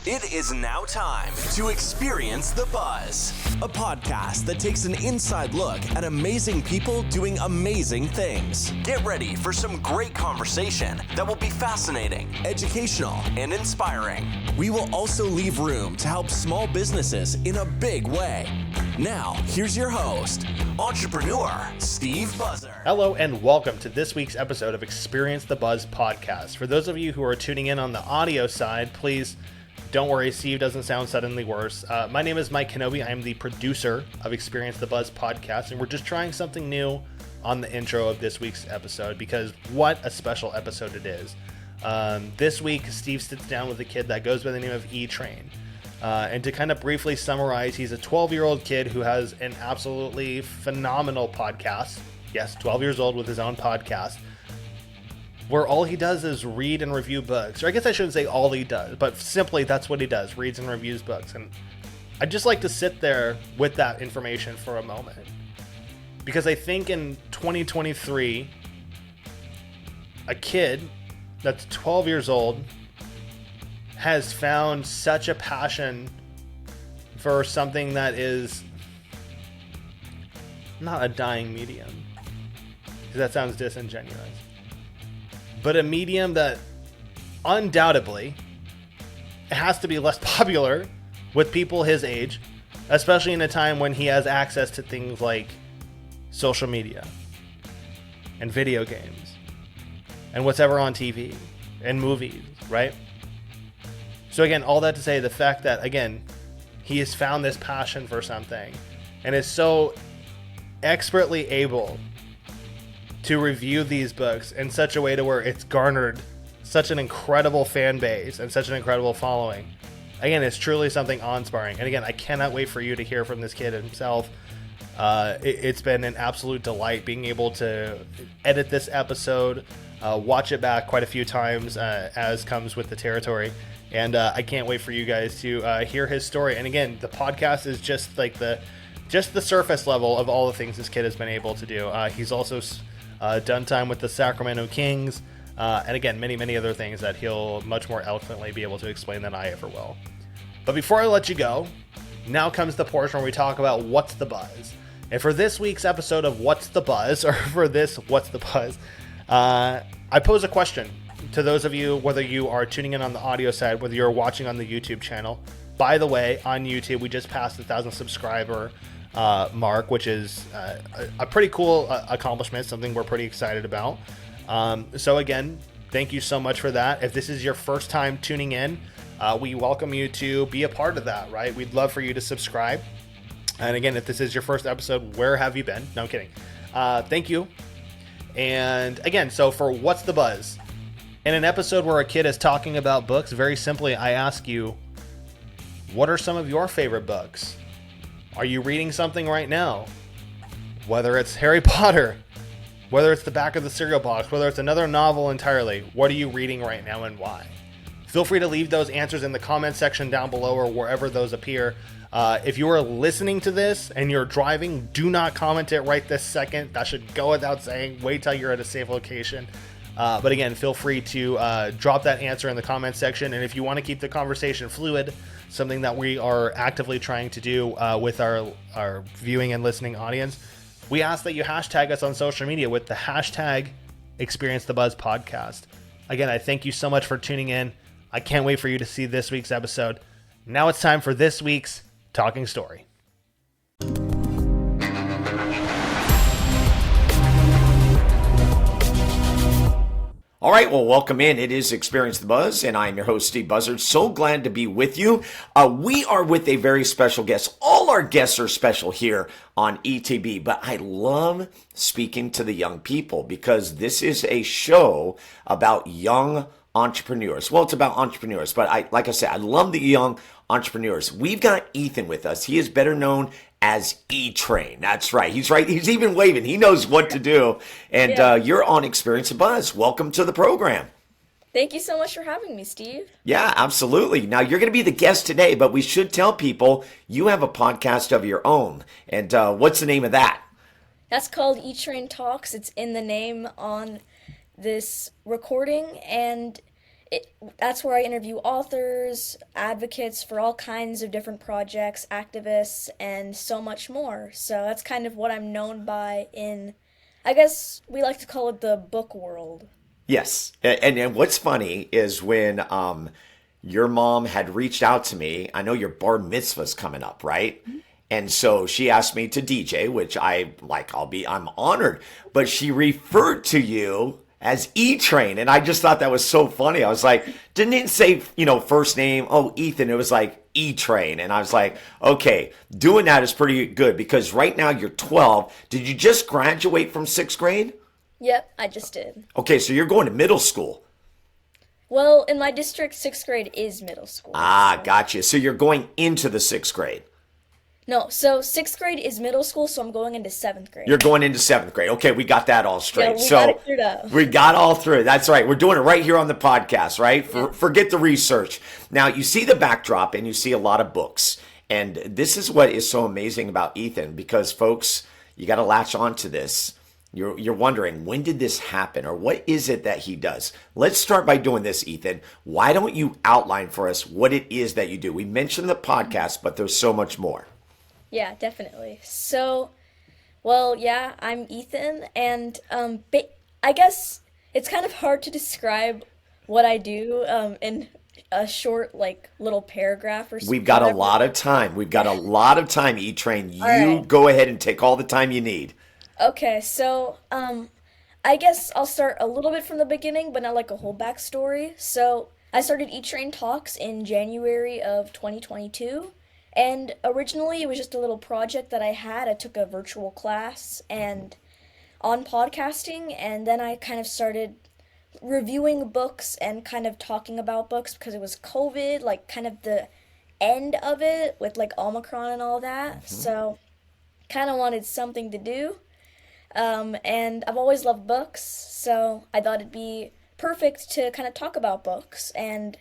It is now time to experience the buzz, a podcast that takes an inside look at amazing people doing amazing things. Get ready for some great conversation that will be fascinating, educational, and inspiring. We will also leave room to help small businesses in a big way. Now, here's your host, entrepreneur Steve Buzzard. Hello and welcome to this week's episode of Experience the Buzz podcast. For those of you who are tuning in on the audio side, please don't worry, Steve doesn't sound suddenly worse. My name is Mike Kenobi. I'm the producer of Experience the Buzz podcast, and we're just trying something new on the intro of this week's episode because what a special episode it is. This week, Steve sits down with a kid that goes by the name of E-Train. And to kind of briefly summarize, he's a 12-year-old kid who has an absolutely phenomenal podcast. Yes, 12 years old with his own podcast, where all he does is read and review books. Or I guess I shouldn't say all he does, but simply that's what he does, reads and reviews books. And I'd just like to sit there with that information for a moment. Because I think in 2023, a kid that's 12 years old has found such a passion for something that is not a dying medium, because that sounds disingenuous, but a medium that undoubtedly has to be less popular with people his age, especially in a time when he has access to things like social media and video games and what's ever on TV and movies, right? So again, all that to say, the fact that, again, he has found this passion for something and is so expertly able to review these books in such a way to where it's garnered such an incredible fan base and such an incredible following. Again, it's truly something awe-inspiring. And again, I cannot wait for you to hear from this kid himself. It's been an absolute delight being able to edit this episode, watch it back quite a few times, as comes with the territory. And I can't wait for you guys to hear his story. And again, the podcast is just like the surface level of all the things this kid has been able to do. He's also done time with the Sacramento Kings, and again, many, many other things that he'll much more eloquently be able to explain than I ever will. But before I let you go, now comes the portion where we talk about what's the buzz. And for this week's episode of What's the Buzz, or for this What's the Buzz, I pose a question to those of you, whether you are tuning in on the audio side, whether you're watching on the YouTube channel. By the way, on YouTube, we just passed the 1,000 subscriber mark, which is a pretty cool accomplishment, something we're pretty excited about. So again, thank you so much for that. If this is your first time tuning in, we welcome you to be a part of that, right? We'd love for you to subscribe. And again, if this is your first episode, where have you been? No, I'm kidding. Thank you. And again, so for What's the Buzz? In an episode where a kid is talking about books, very simply, I ask you, what are some of your favorite books? Are you reading something right now? Whether it's Harry Potter, whether it's the back of the cereal box, whether it's another novel entirely, what are you reading right now and why? Feel free to leave those answers in the comment section down below or wherever those appear. If you are listening to this and you're driving, do not comment it right this second. That should go without saying. Wait till you're at a safe location. But again, feel free to drop that answer in the comment section. And if you want to keep the conversation fluid, something that we are actively trying to do with our viewing and listening audience, we ask that you hashtag us on social media with the hashtag Experience the Buzz podcast. Again, I thank you so much for tuning in. I can't wait for you to see this week's episode. Now it's time for this week's Talking Story. All right, well, welcome in. It is Experience the Buzz, and I'm your host, Steve Buzzard. So glad to be with you. We are with a very special guest. All our guests are special here on ETB, but I love speaking to the young people because this is a show about young entrepreneurs. Well, it's about entrepreneurs, but like I said, I love the young entrepreneurs. We've got Ethan with us. He is better known as E-Train. That's right. He's right. He's even waving. He knows what to do. And you're on Experience the Buzz. Welcome to the program. Thank you so much for having me, Steve. Yeah, absolutely. Now, you're going to be the guest today, but we should tell people you have a podcast of your own. And what's the name of that? That's called E-Train Talks. It's in the name on this recording, and that's where I interview authors, advocates for all kinds of different projects, activists, and so much more. So that's kind of what I'm known by in, I guess we like to call it the book world. Yes. And what's funny is when your mom had reached out to me, I know your bar mitzvah's coming up, right? And so she asked me to DJ, which I'm honored, but she referred to you as E-Train. And I just thought that was so funny. I was like, didn't it say, first name? Oh, Ethan. It was like E-Train. And I was like, okay, doing that is pretty good because right now you're 12. Did you just graduate from 6th grade? Yep, I just did. Okay, so you're going to middle school. Well, in my district, 6th grade is middle school. Ah, so. gotcha. So you're going into the 6th grade. No, so 6th grade is middle school, so I'm going into 7th grade. You're going into 7th grade. Okay, we got that all straight. Yeah, we got it cleared up. We got all through. That's right. We're doing it right here on the podcast, right? Forget the research. Now, you see the backdrop and you see a lot of books. And this is what is so amazing about Ethan because, folks, you got to latch on to this. You're wondering, when did this happen? Or what is it that he does? Let's start by doing this, Ethan. Why don't you outline for us what it is that you do? We mentioned the podcast, but there's so much more. Yeah, definitely. So, well, yeah, I'm Ethan, and I guess it's kind of hard to describe what I do in a short, little paragraph or something. We've got a lot of time. We've got a lot of time, E-Train. You right. Go ahead and take all the time you need. Okay, so, I guess I'll start a little bit from the beginning, but not like a whole backstory. So, I started E-Train Talks in January of 2022. And originally, it was just a little project that I had. I took a virtual class and on podcasting, and then I kind of started reviewing books and kind of talking about books because it was COVID, kind of the end of it with Omicron and all that. Mm-hmm. So, kind of wanted something to do. And I've always loved books, so I thought it'd be perfect to kind of talk about books. And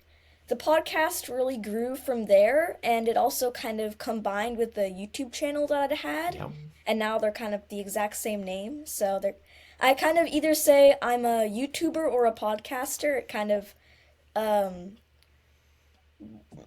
the podcast really grew from there, and it also kind of combined with the YouTube channel that I had, Yep. And now they're kind of the exact same name. So I kind of either say I'm a YouTuber or a podcaster. It kind of,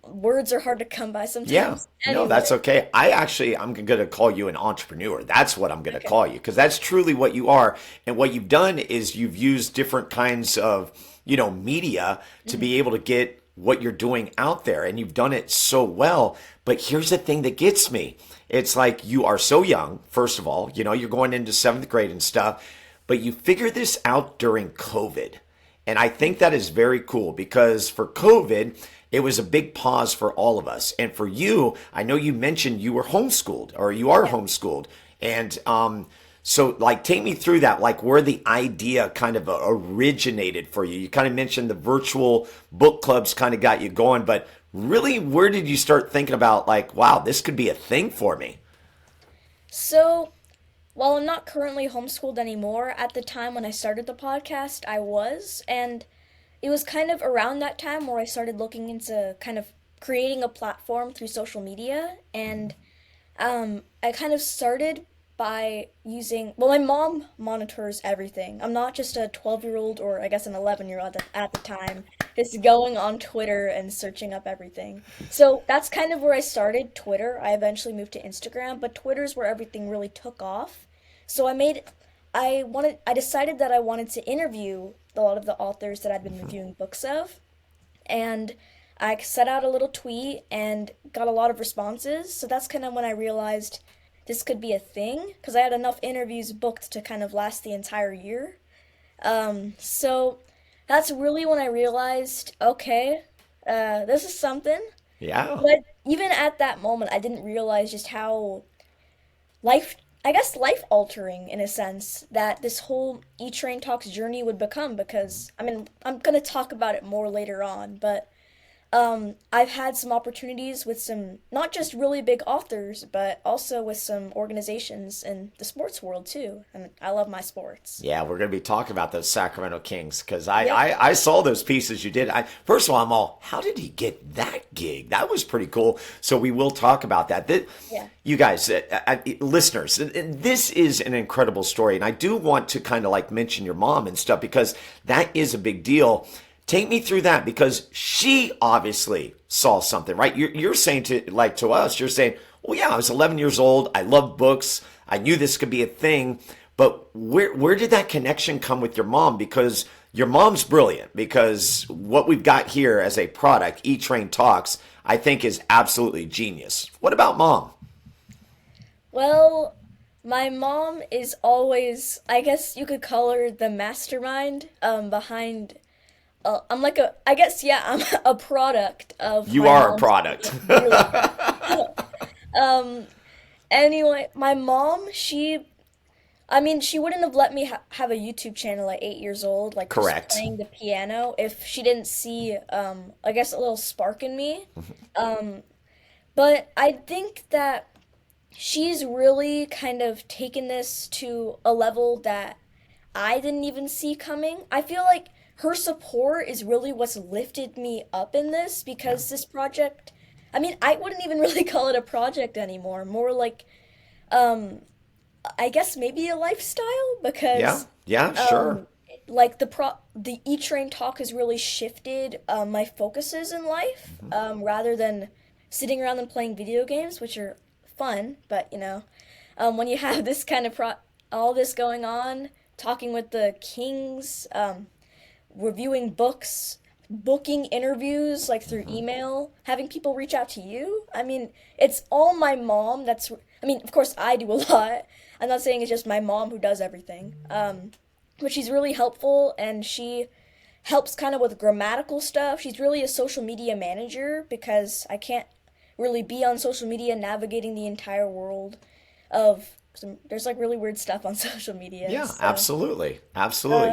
words are hard to come by sometimes. Yeah, Anyway. no, that's okay. I'm going to call you an entrepreneur. That's what I'm going to call you because that's truly what you are. And what you've done is you've used different kinds of, media to be able to get what you're doing out there, and you've done it so well. But here's the thing that gets me. It's like you are so young, first of all, you're going into 7th grade and stuff, but you figured this out during COVID. And I think that is very cool because for COVID, it was a big pause for all of us. And for you, I know you mentioned you were homeschooled or you are homeschooled. And so take me through that, where the idea kind of originated for you. You kind of mentioned the virtual book clubs kind of got you going, but really, where did you start thinking about wow, this could be a thing for me? So, while I'm not currently homeschooled anymore, at the time when I started the podcast, I was, and it was kind of around that time where I started looking into kind of creating a platform through social media, and I kind of started by using, my mom monitors everything. I'm not just a 12-year-old or I guess an 11-year-old at the time, just going on Twitter and searching up everything. So that's kind of where I started, Twitter. I eventually moved to Instagram, but Twitter's where everything really took off. So I decided that I wanted to interview a lot of the authors that I'd been reviewing books of, and I set out a little tweet and got a lot of responses. So that's kind of when I realized this could be a thing, because I had enough interviews booked to kind of last the entire year. So that's really when I realized, okay, this is something. Yeah. But even at that moment, I didn't realize just how life-altering, in a sense, that this whole E-Train Talks journey would become, because, I'm going to talk about it more later on, but I've had some opportunities with some, not just really big authors, but also with some organizations in the sports world, too. And I love my sports. Yeah, we're going to be talking about those Sacramento Kings because I saw those pieces you did. First of all, how did he get that gig? That was pretty cool. So we will talk about that. You guys, listeners, this is an incredible story. And I do want to kind of mention your mom and stuff because that is a big deal. Take me through that, because she obviously saw something, right? You're saying to us, you're saying, well, yeah, I was 11 years old. I loved books. I knew this could be a thing. But where did that connection come with your mom? Because your mom's brilliant, because what we've got here as a product, E-Train Talks, I think is absolutely genius. What about mom? Well, my mom is always, I guess you could call her the mastermind behind. I'm like I guess, yeah, I'm a product of. You my are a mom's product. Anyway, my mom, she wouldn't have let me have a YouTube channel at 8 years old, like just Correct. playing the piano, if she didn't see, I guess, a little spark in me. But I think that she's really kind of taken this to a level that I didn't even see coming. I feel like her support is really what's lifted me up in this, because this project, I wouldn't even really call it a project anymore. More like, I guess maybe a lifestyle, because Yeah, sure. like the E-Train talk has really shifted my focuses in life, rather than sitting around and playing video games, which are fun, but when you have this kind of all this going on, talking with the kings, reviewing books, booking interviews like through email, having people reach out to you. It's all my mom. Of course I do a lot. I'm not saying it's just my mom who does everything. But she's really helpful, and she helps kind of with grammatical stuff. She's really a social media manager, because I can't really be on social media navigating the entire world of there's like really weird stuff on social media. Yeah, so. absolutely.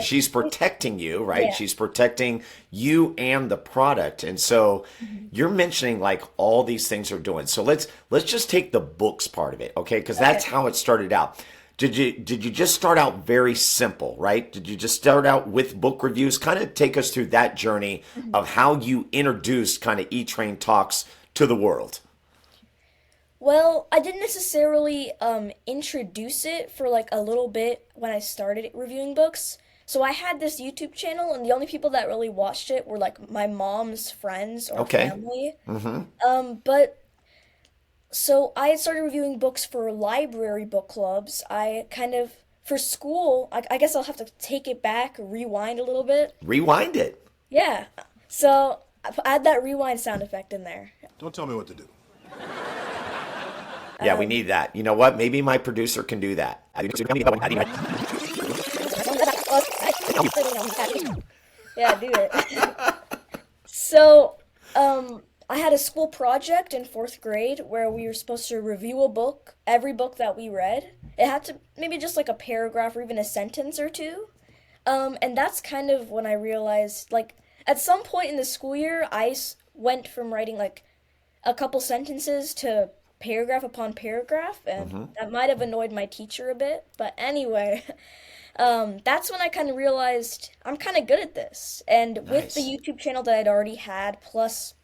She's protecting you, right? Yeah. She's protecting you and the product. And so you're mentioning like all these things are doing. So let's just take the books part of it, okay? Because that's how it started out. Did you just start out very simple, right? Did you just start out with book reviews? Kind of take us through that journey of how you introduced kind of E-Train Talks to the world. Well, I didn't necessarily introduce it for like a little bit when I started reviewing books. So I had this YouTube channel, and the only people that really watched it were like my mom's friends or family. But so I had started reviewing books for library book clubs. For school, I guess I'll have to take it back, rewind a little bit. Rewind it. Yeah. So add that rewind sound effect in there. Don't tell me what to do. Yeah, we need that. You know what? Maybe my producer can do that. Yeah, do it. So, I had a school project in 4th grade where we were supposed to review a book, every book that we read. It had to maybe just like a paragraph or even a sentence or two. And that's kind of when I realized, like, at some point in the school year, I went from writing like a couple sentences to paragraph upon paragraph, and that might have annoyed my teacher a bit. But anyway, that's when I kind of realized I'm kind of good at this. And with the YouTube channel that I'd already had, plus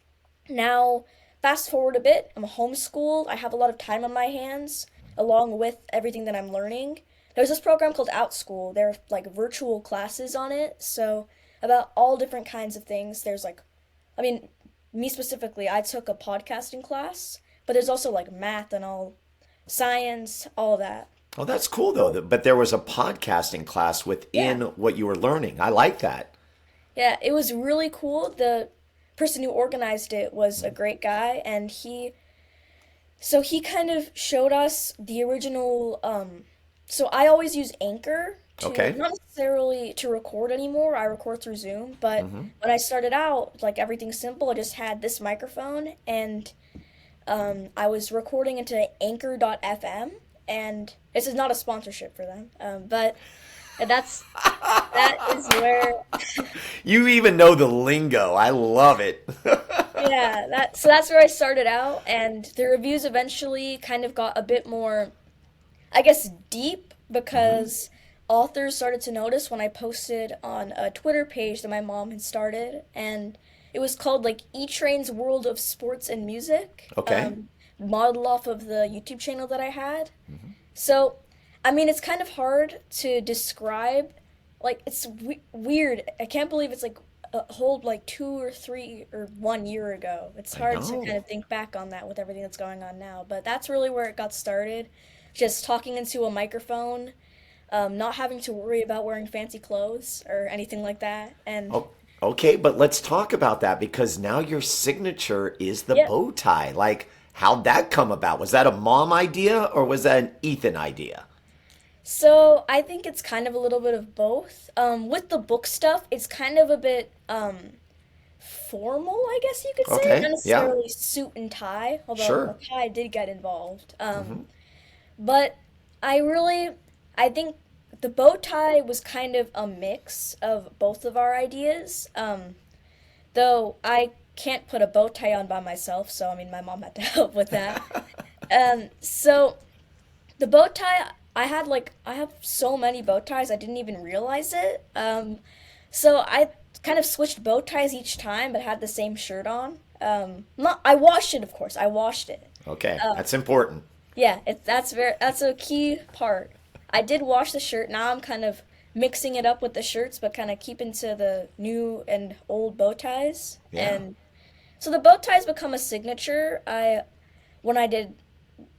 now, fast forward a bit, I'm homeschooled. I have a lot of time on my hands, along with everything that I'm learning. There's this program called OutSchool. There are like virtual classes on it, so about all different kinds of things. There's like, me specifically, I took a podcasting class, but there's also like math and all, science, all that. Oh, that's cool though. But there was a podcasting class within what you were learning. I like that. Yeah, it was really cool. The person who organized it was a great guy, and he kind of showed us the original. So I always use Anchor to not necessarily to record anymore. I record through Zoom, but when I started out, like everything's simple. I just had this microphone, and I was recording into Anchor.fm, and this is not a sponsorship for them, but that is where you even know the lingo. I love it. Yeah, that's where I started out, and the reviews eventually kind of got a bit more, I guess, deep, because authors started to notice when I posted on a Twitter page that my mom had started, and it was called like E-Train's World of Sports and Music. Modeled off of the YouTube channel that I had. So, it's kind of hard to describe. Like, it's weird. I can't believe it's like a whole like 1 year ago. It's hard to know. kind of think back on that with everything that's going on now. But that's really where it got started. Just talking into a microphone, not having to worry about wearing fancy clothes or anything like that. And Oh, okay, but let's talk about that because now your signature is the yeah. bow tie. Like, how'd that come about? Was that a mom idea or was that an Ethan idea? So I think it's kind of a little bit of both. With the book stuff, it's kind of a bit formal, I guess you could say. Okay, Not yeah, necessarily suit and tie, although sure. a tie did get involved. But I think the bow tie was kind of a mix of both of our ideas. Though I can't put a bow tie on by myself, so I mean, my mom had to help with that. So the bow tie, I have so many bow ties, I didn't even realize it. So I kind of switched bow ties each time, but had the same shirt on. Not, I washed it, of course. I washed it. Okay, that's important. Yeah, that's a key part. I did wash the shirt. Now I'm kind of mixing it up with the shirts, but kind of keeping to the new and old bow ties. Yeah. And so the bow ties become a signature. When I did,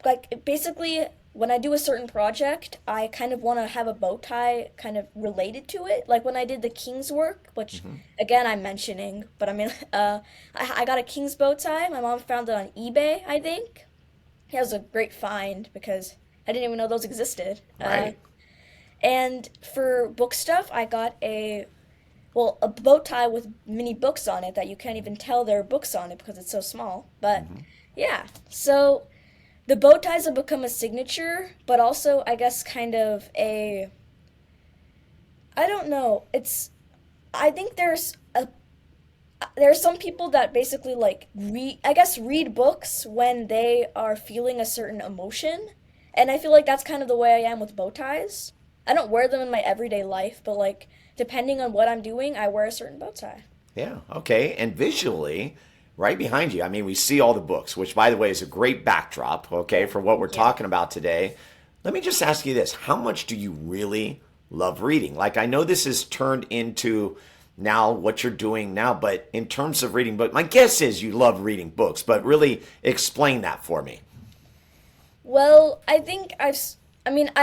like, basically when I do a certain project, I kind of want to have a bow tie kind of related to it. Like when I did the King's work, which again I'm mentioning, but I mean, I got a King's bow tie. My mom found it on eBay, I think. It was a great find because I didn't even know those existed. Right. And for book stuff, I got a bow tie with mini books on it that you can't even tell there are books on it because it's so small. But yeah, so the bow ties have become a signature, but also I guess kind of I don't know. I think there are some people that basically like read books when they are feeling a certain emotion. And I feel like that's kind of the way I am with bow ties. I don't wear them in my everyday life, but like depending on what I'm doing, I wear a certain bow tie. Yeah, okay. And visually, right behind you, I mean, we see all the books, which, by the way, is a great backdrop, okay, for what we're talking about today. Let me just ask you this. How much do you really love reading? Like, I know this has turned into now what you're doing now, but in terms of reading books, my guess is you love reading books, but really explain that for me. Well, I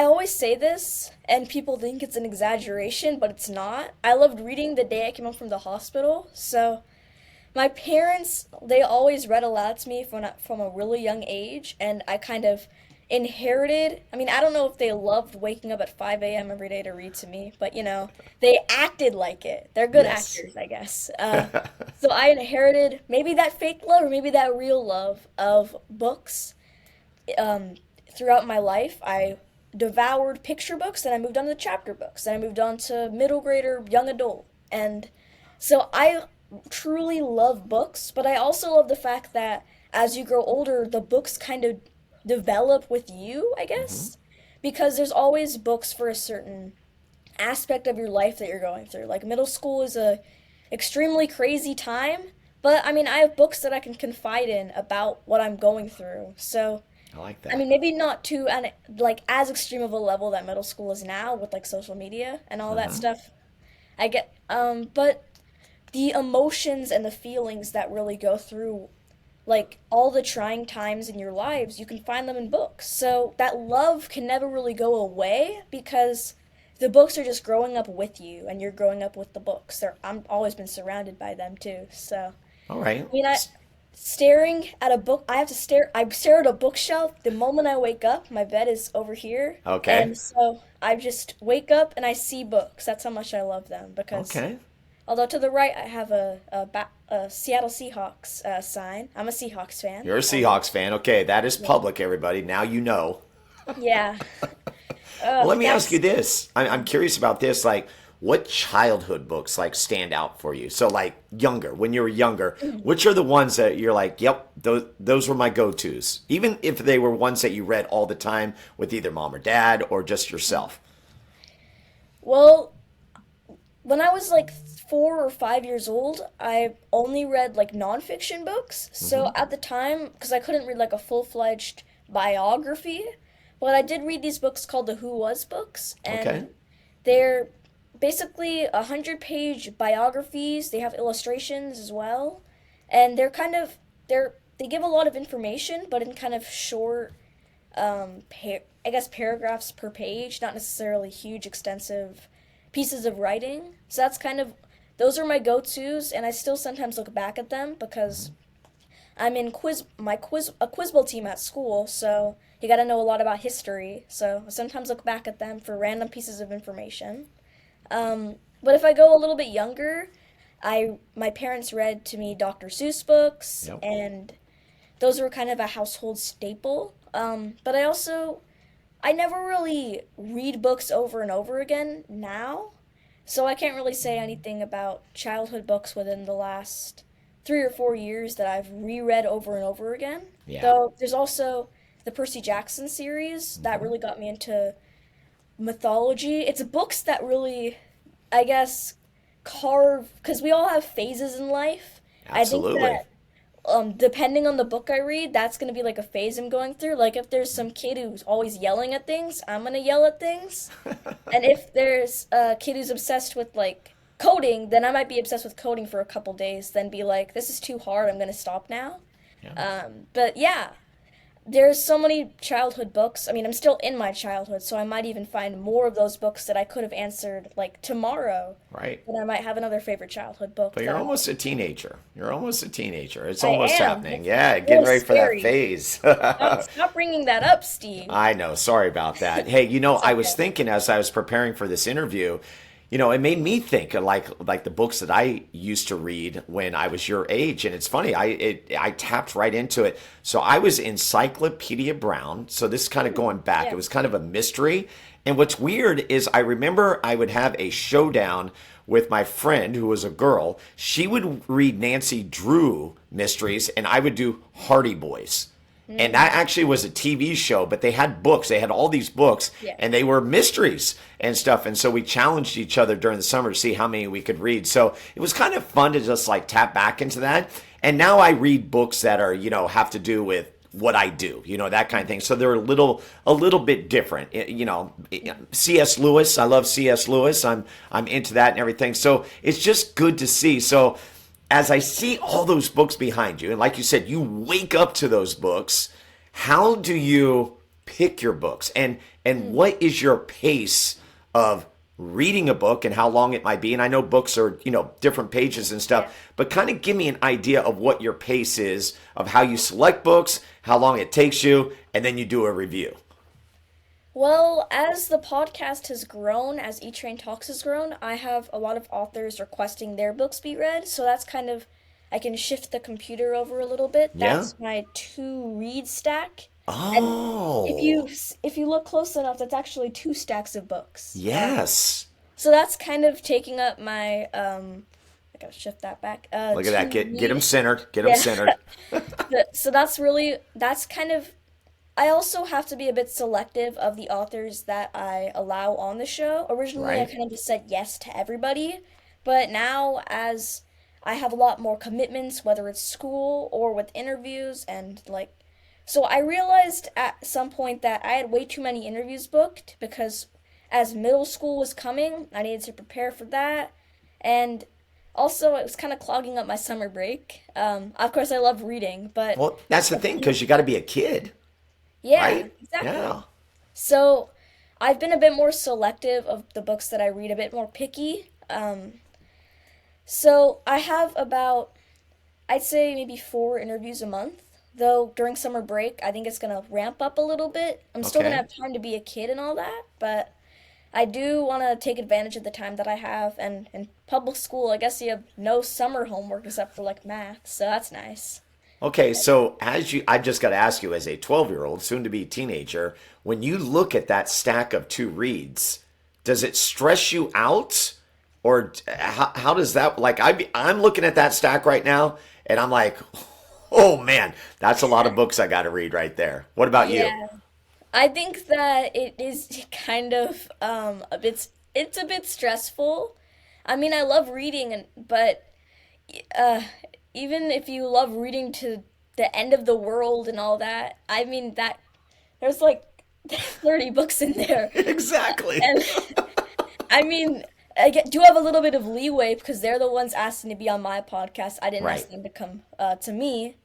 always say this, and people think it's an exaggeration, but it's not. I loved reading the day I came home from the hospital. So my parents, they always read aloud to me from a really young age, and I kind of inherited. I mean, I don't know if they loved waking up at 5 a.m. every day to read to me, but they acted like it. They're good Yes. actors, I guess. So I inherited maybe that fake love or maybe that real love of books. Throughout my life, I devoured picture books, then I moved on to chapter books, then I moved on to middle grader, young adult. And so I truly love books, but I also love the fact that as you grow older, the books kind of develop with you, I guess, because there's always books for a certain aspect of your life that you're going through. Like middle school is a extremely crazy time, but I mean, I have books that I can confide in about what I'm going through. So I like I that. mean, maybe not to like as extreme of a level that middle school is now with like social media and all that stuff. But the emotions and the feelings that really go through like all the trying times in your lives, you can find them in books. So that love can never really go away because the books are just growing up with you and you're growing up with the books. I'm always been surrounded by them too. So All right. I mean, staring at a book, I stare at a bookshelf the moment I wake up. My bed is over here. Okay. And so I just wake up and I see books. That's how much I love them because Okay. although to the right I have a Seattle Seahawks sign. I'm a Seahawks fan. You're a Seahawks fan. Okay, that is public, everybody. Now you know. Yeah. Well, let me That's- ask you this. I'm curious about this. Like, what childhood books like stand out for you? So, like younger, when you were younger, which are the ones that you're like, yep, those were my go-tos, even if they were ones that you read all the time with either mom or dad or just yourself? Well, when I was like 4 or 5 years old, I only read like nonfiction books. So at the time, because I couldn't read like a full-fledged biography, but I did read these books called the Who Was books, and Okay. they're basically 100-page biographies. They have illustrations as well, and they give a lot of information, but in kind of short, I guess paragraphs per page, not necessarily huge, extensive pieces of writing. So those are my go-tos, and I still sometimes look back at them because I'm in a quizball team at school, so you got to know a lot about history. So I sometimes look back at them for random pieces of information. But if I go a little bit younger, my parents read to me Dr. Seuss books, Yep. and those were kind of a household staple. But I never really read books over and over again now, so I can't really say anything about childhood books within the last 3 or 4 years that I've reread over and over again. Yeah. Though there's also the Percy Jackson series that really got me into mythology. It's books that really, I guess, because we all have phases in life. Absolutely. I think that depending on the book I read, that's going to be like a phase I'm going through. Like if there's some kid who's always yelling at things, I'm going to yell at things. And if there's a kid who's obsessed with like coding, then I might be obsessed with coding for a couple days, then be like, this is too hard, I'm going to stop now. Yeah. But yeah, there's so many childhood books. I mean, I'm still in my childhood, so I might even find more of those books that I could have answered like tomorrow. Right. But I might have another favorite childhood book. But you're almost a teenager. It's I almost am. happening. It's Yeah, a getting little ready for scary. that phase. Stop bringing that up, Steve. I know. Sorry about that. Hey, I was okay. thinking as I was preparing for this interview, it made me think of like the books that I used to read when I was your age, and it's funny. I tapped right into it. So I was Encyclopedia Brown. So this is kind of going back. Yeah. It was kind of a mystery. And what's weird is I remember I would have a showdown with my friend who was a girl. She would read Nancy Drew mysteries, and I would do Hardy Boys. And that actually was a TV show, but they had books. They had all these books, Yeah. and they were mysteries and stuff. And so we challenged each other during the summer to see how many we could read. So it was kind of fun to just like tap back into that. And now I read books that are, have to do with what I do, that kind of thing. So they're a little bit different. C.S. Lewis, I love C.S. Lewis. I'm into that and everything. So it's just good to see. So as I see all those books behind you, and like you said, you wake up to those books, how do you pick your books? And what is your pace of reading a book and how long it might be? And I know books are, different pages and stuff, but kind of give me an idea of what your pace is, of how you select books, how long it takes you, and then you do a review. Well, as the podcast has grown, as E-Train Talks has grown, I have a lot of authors requesting their books be read, so that's kind of, I can shift the computer over a little bit. Yeah. That's my to-read stack. Oh, If you look close enough, that's actually 2 stacks of books. yes. So that's kind of taking up my, I gotta shift that back. Look at that. Get to-read. them centered. Get them Yeah. centered. So that's kind of, I also have to be a bit selective of the authors that I allow on the show. Originally, I Right. kind of just said yes to everybody, but now as I have a lot more commitments, whether it's school or with interviews and like, so I realized at some point that I had way too many interviews booked because as middle school was coming, I needed to prepare for that, and also it was kind of clogging up my summer break. Of course, I love reading, but Well, that's the thing, because you got to be a kid, yeah, right? exactly. Yeah. So I've been a bit more selective of the books that I read, a bit more picky. So I have about, I'd say maybe 4 interviews a month. Though during summer break, I think it's going to ramp up a little bit. I'm still going to Okay. have time to be a kid and all that, but I do want to take advantage of the time that I have. And in public school, I guess you have no summer homework except for like math, so that's nice. Okay, so I just got to ask you, as a 12-year-old, soon to be teenager, when you look at that stack of 2 reads, does it stress you out, or how does that? Like I'm looking at that stack right now, and I'm like, oh man, that's a lot of books I got to read right there. What about you? Yeah. I think that it is kind of it's a bit stressful. I mean, I love reading, but even if you love reading to the end of the world and all that, I mean that there's like 30 books in there. Exactly. And I mean, do have a little bit of leeway because they're the ones asking to be on my podcast. I didn't Right. ask them to come to me.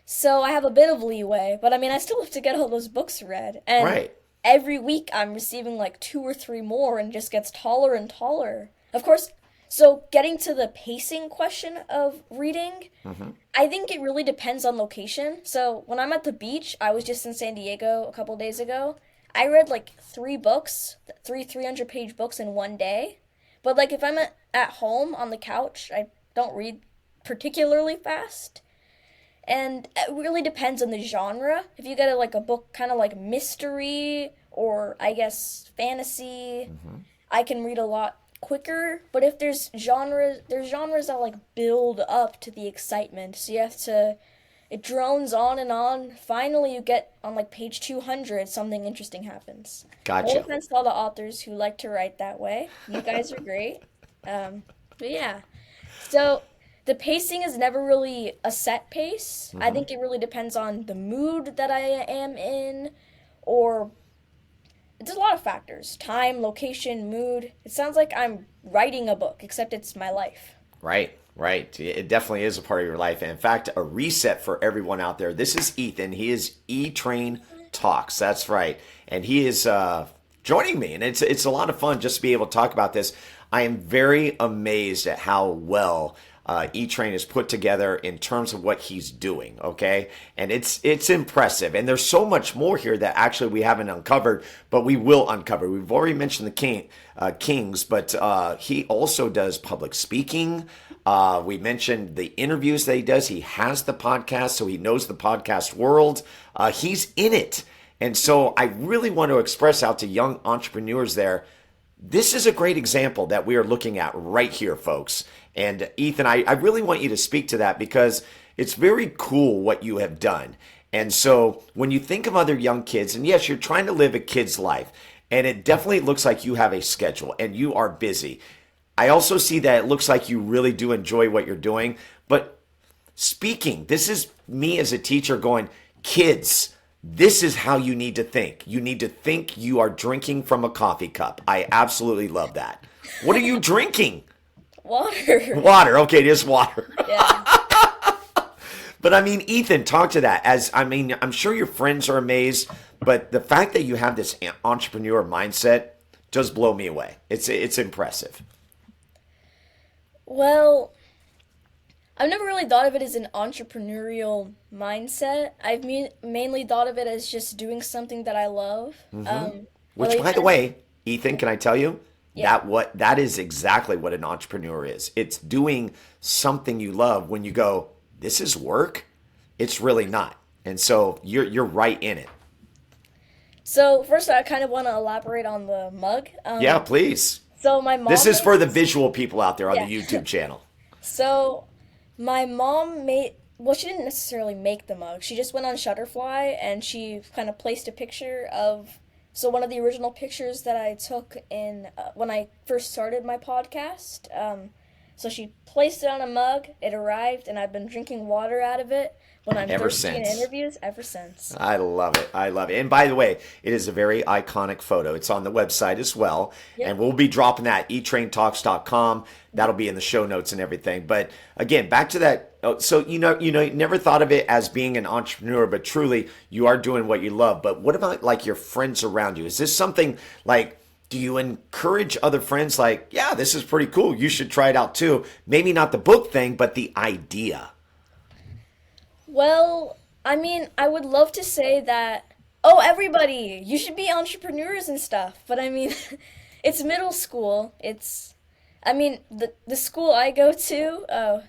So I have a bit of leeway, but I mean, I still have to get all those books read. And Right. every week I'm receiving like 2 or 3 more and it just gets taller and taller. Of course, so getting to the pacing question of reading, I think it really depends on location. So when I'm at the beach, I was just in San Diego a couple days ago. I read like 3 books, 300-page books in one day. But like if I'm at home on the couch, I don't read particularly fast. And it really depends on the genre. If you get like a book kind of like mystery or I guess fantasy, I can read a lot quicker. But if there's genres that like build up to the excitement. So it drones on and on. Finally, you get on like page 200, something interesting happens. Gotcha. No offense to all the authors who like to write that way. You guys are great. But yeah. So the pacing is never really a set pace. I think it really depends on the mood that I am in, or it's a lot of factors. Time, location, mood. It sounds like I'm writing a book, except it's my life. Right. It definitely is a part of your life. And in fact, a reset for everyone out there. This is Ethan. He is E-Train Talks. That's right. And he is joining me. And it's a lot of fun just to be able to talk about this. I am very amazed at how well E-Train is put together in terms of what he's doing, okay? And it's impressive. And there's so much more here that actually we haven't uncovered, but we will uncover. We've already mentioned the Kings, but he also does public speaking. We mentioned the interviews that he does. He has the podcast, so he knows the podcast world. He's in it. And so I really want to express out to young entrepreneurs there, this is a great example that we are looking at right here, folks. And Ethan, I really want you to speak to that because it's very cool what you have done. And so when you think of other young kids, and yes, you're trying to live a kid's life, and it definitely looks like you have a schedule and you are busy. I also see that it looks like you really do enjoy what you're doing. But speaking, this is me as a teacher going, kids, this is how you need to think. You need to think you are drinking from a coffee cup. I absolutely love that. What are you drinking? Water. Water. Okay, just water. Yeah. But I mean, Ethan, talk to that. I'm sure your friends are amazed, but the fact that you have this entrepreneur mindset does blow me away. It's impressive. Well, I've never really thought of it as an entrepreneurial mindset. I've mainly thought of it as just doing something that I love. Which, by the way, Ethan, can I tell you? Yeah. That is exactly what an entrepreneur is. It's doing something you love. When you go, this is work, it's really not. And so you're right in it. So first, I kind of want to elaborate on the mug. Yeah, please. So my mom. This is for the visual people out there on the YouTube channel. So my mom well, she didn't necessarily make the mug. She just went on Shutterfly and she kind of placed a picture of, so one of the original pictures that I took in when I first started my podcast. So she placed it on a mug, it arrived, and I've been drinking water out of it when I'm thirsty in interviews ever since. I love it. And by the way, it is a very iconic photo. It's on the website as well. Yep. And we'll be dropping that, etraintalks.com. That'll be in the show notes and everything. But again, back to that. So, you never thought of it as being an entrepreneur, but truly you are doing what you love. But what about like your friends around you? Is this something like, do you encourage other friends like, yeah, this is pretty cool, you should try it out too? Maybe not the book thing, but the idea. Well, I mean, I would love to say that, oh, everybody, you should be entrepreneurs and stuff. But I mean, it's middle school. The school I go to,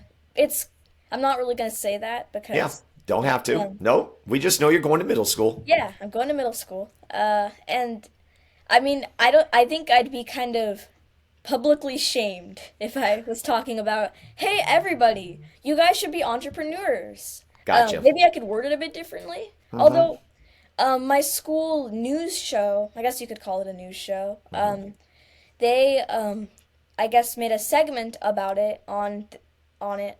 I'm not really going to say that because... Yeah, don't have to. No, we just know you're going to middle school. Yeah, I'm going to middle school. And I mean, I think I'd be kind of publicly shamed if I was talking about, hey, everybody, you guys should be entrepreneurs. Gotcha. Maybe I could word it a bit differently. Although, my school news show, I guess you could call it a news show, they, I guess, made a segment about it on it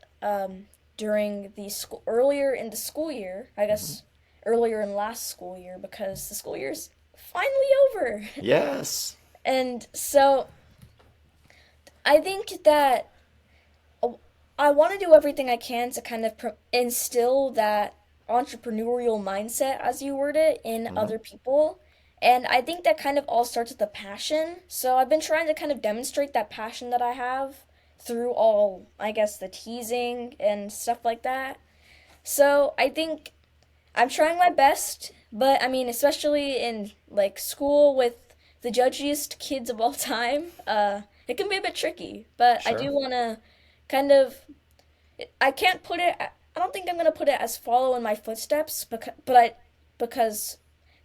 during the school, earlier in the school year, I guess, earlier in last school year, because the school year's finally over. Yes. And so I think that I want to do everything I can to kind of instill that entrepreneurial mindset, as you word it, in other people. And I think that kind of all starts with the passion. So I've been trying to kind of demonstrate that passion that I have through all, I guess, the teasing and stuff like that. So I think I'm trying my best, but I mean, especially in like school with the judgiest kids of all time, it can be a bit tricky. But I do want to kind of, I can't put it, I don't think I'm going to put it as follow in my footsteps, because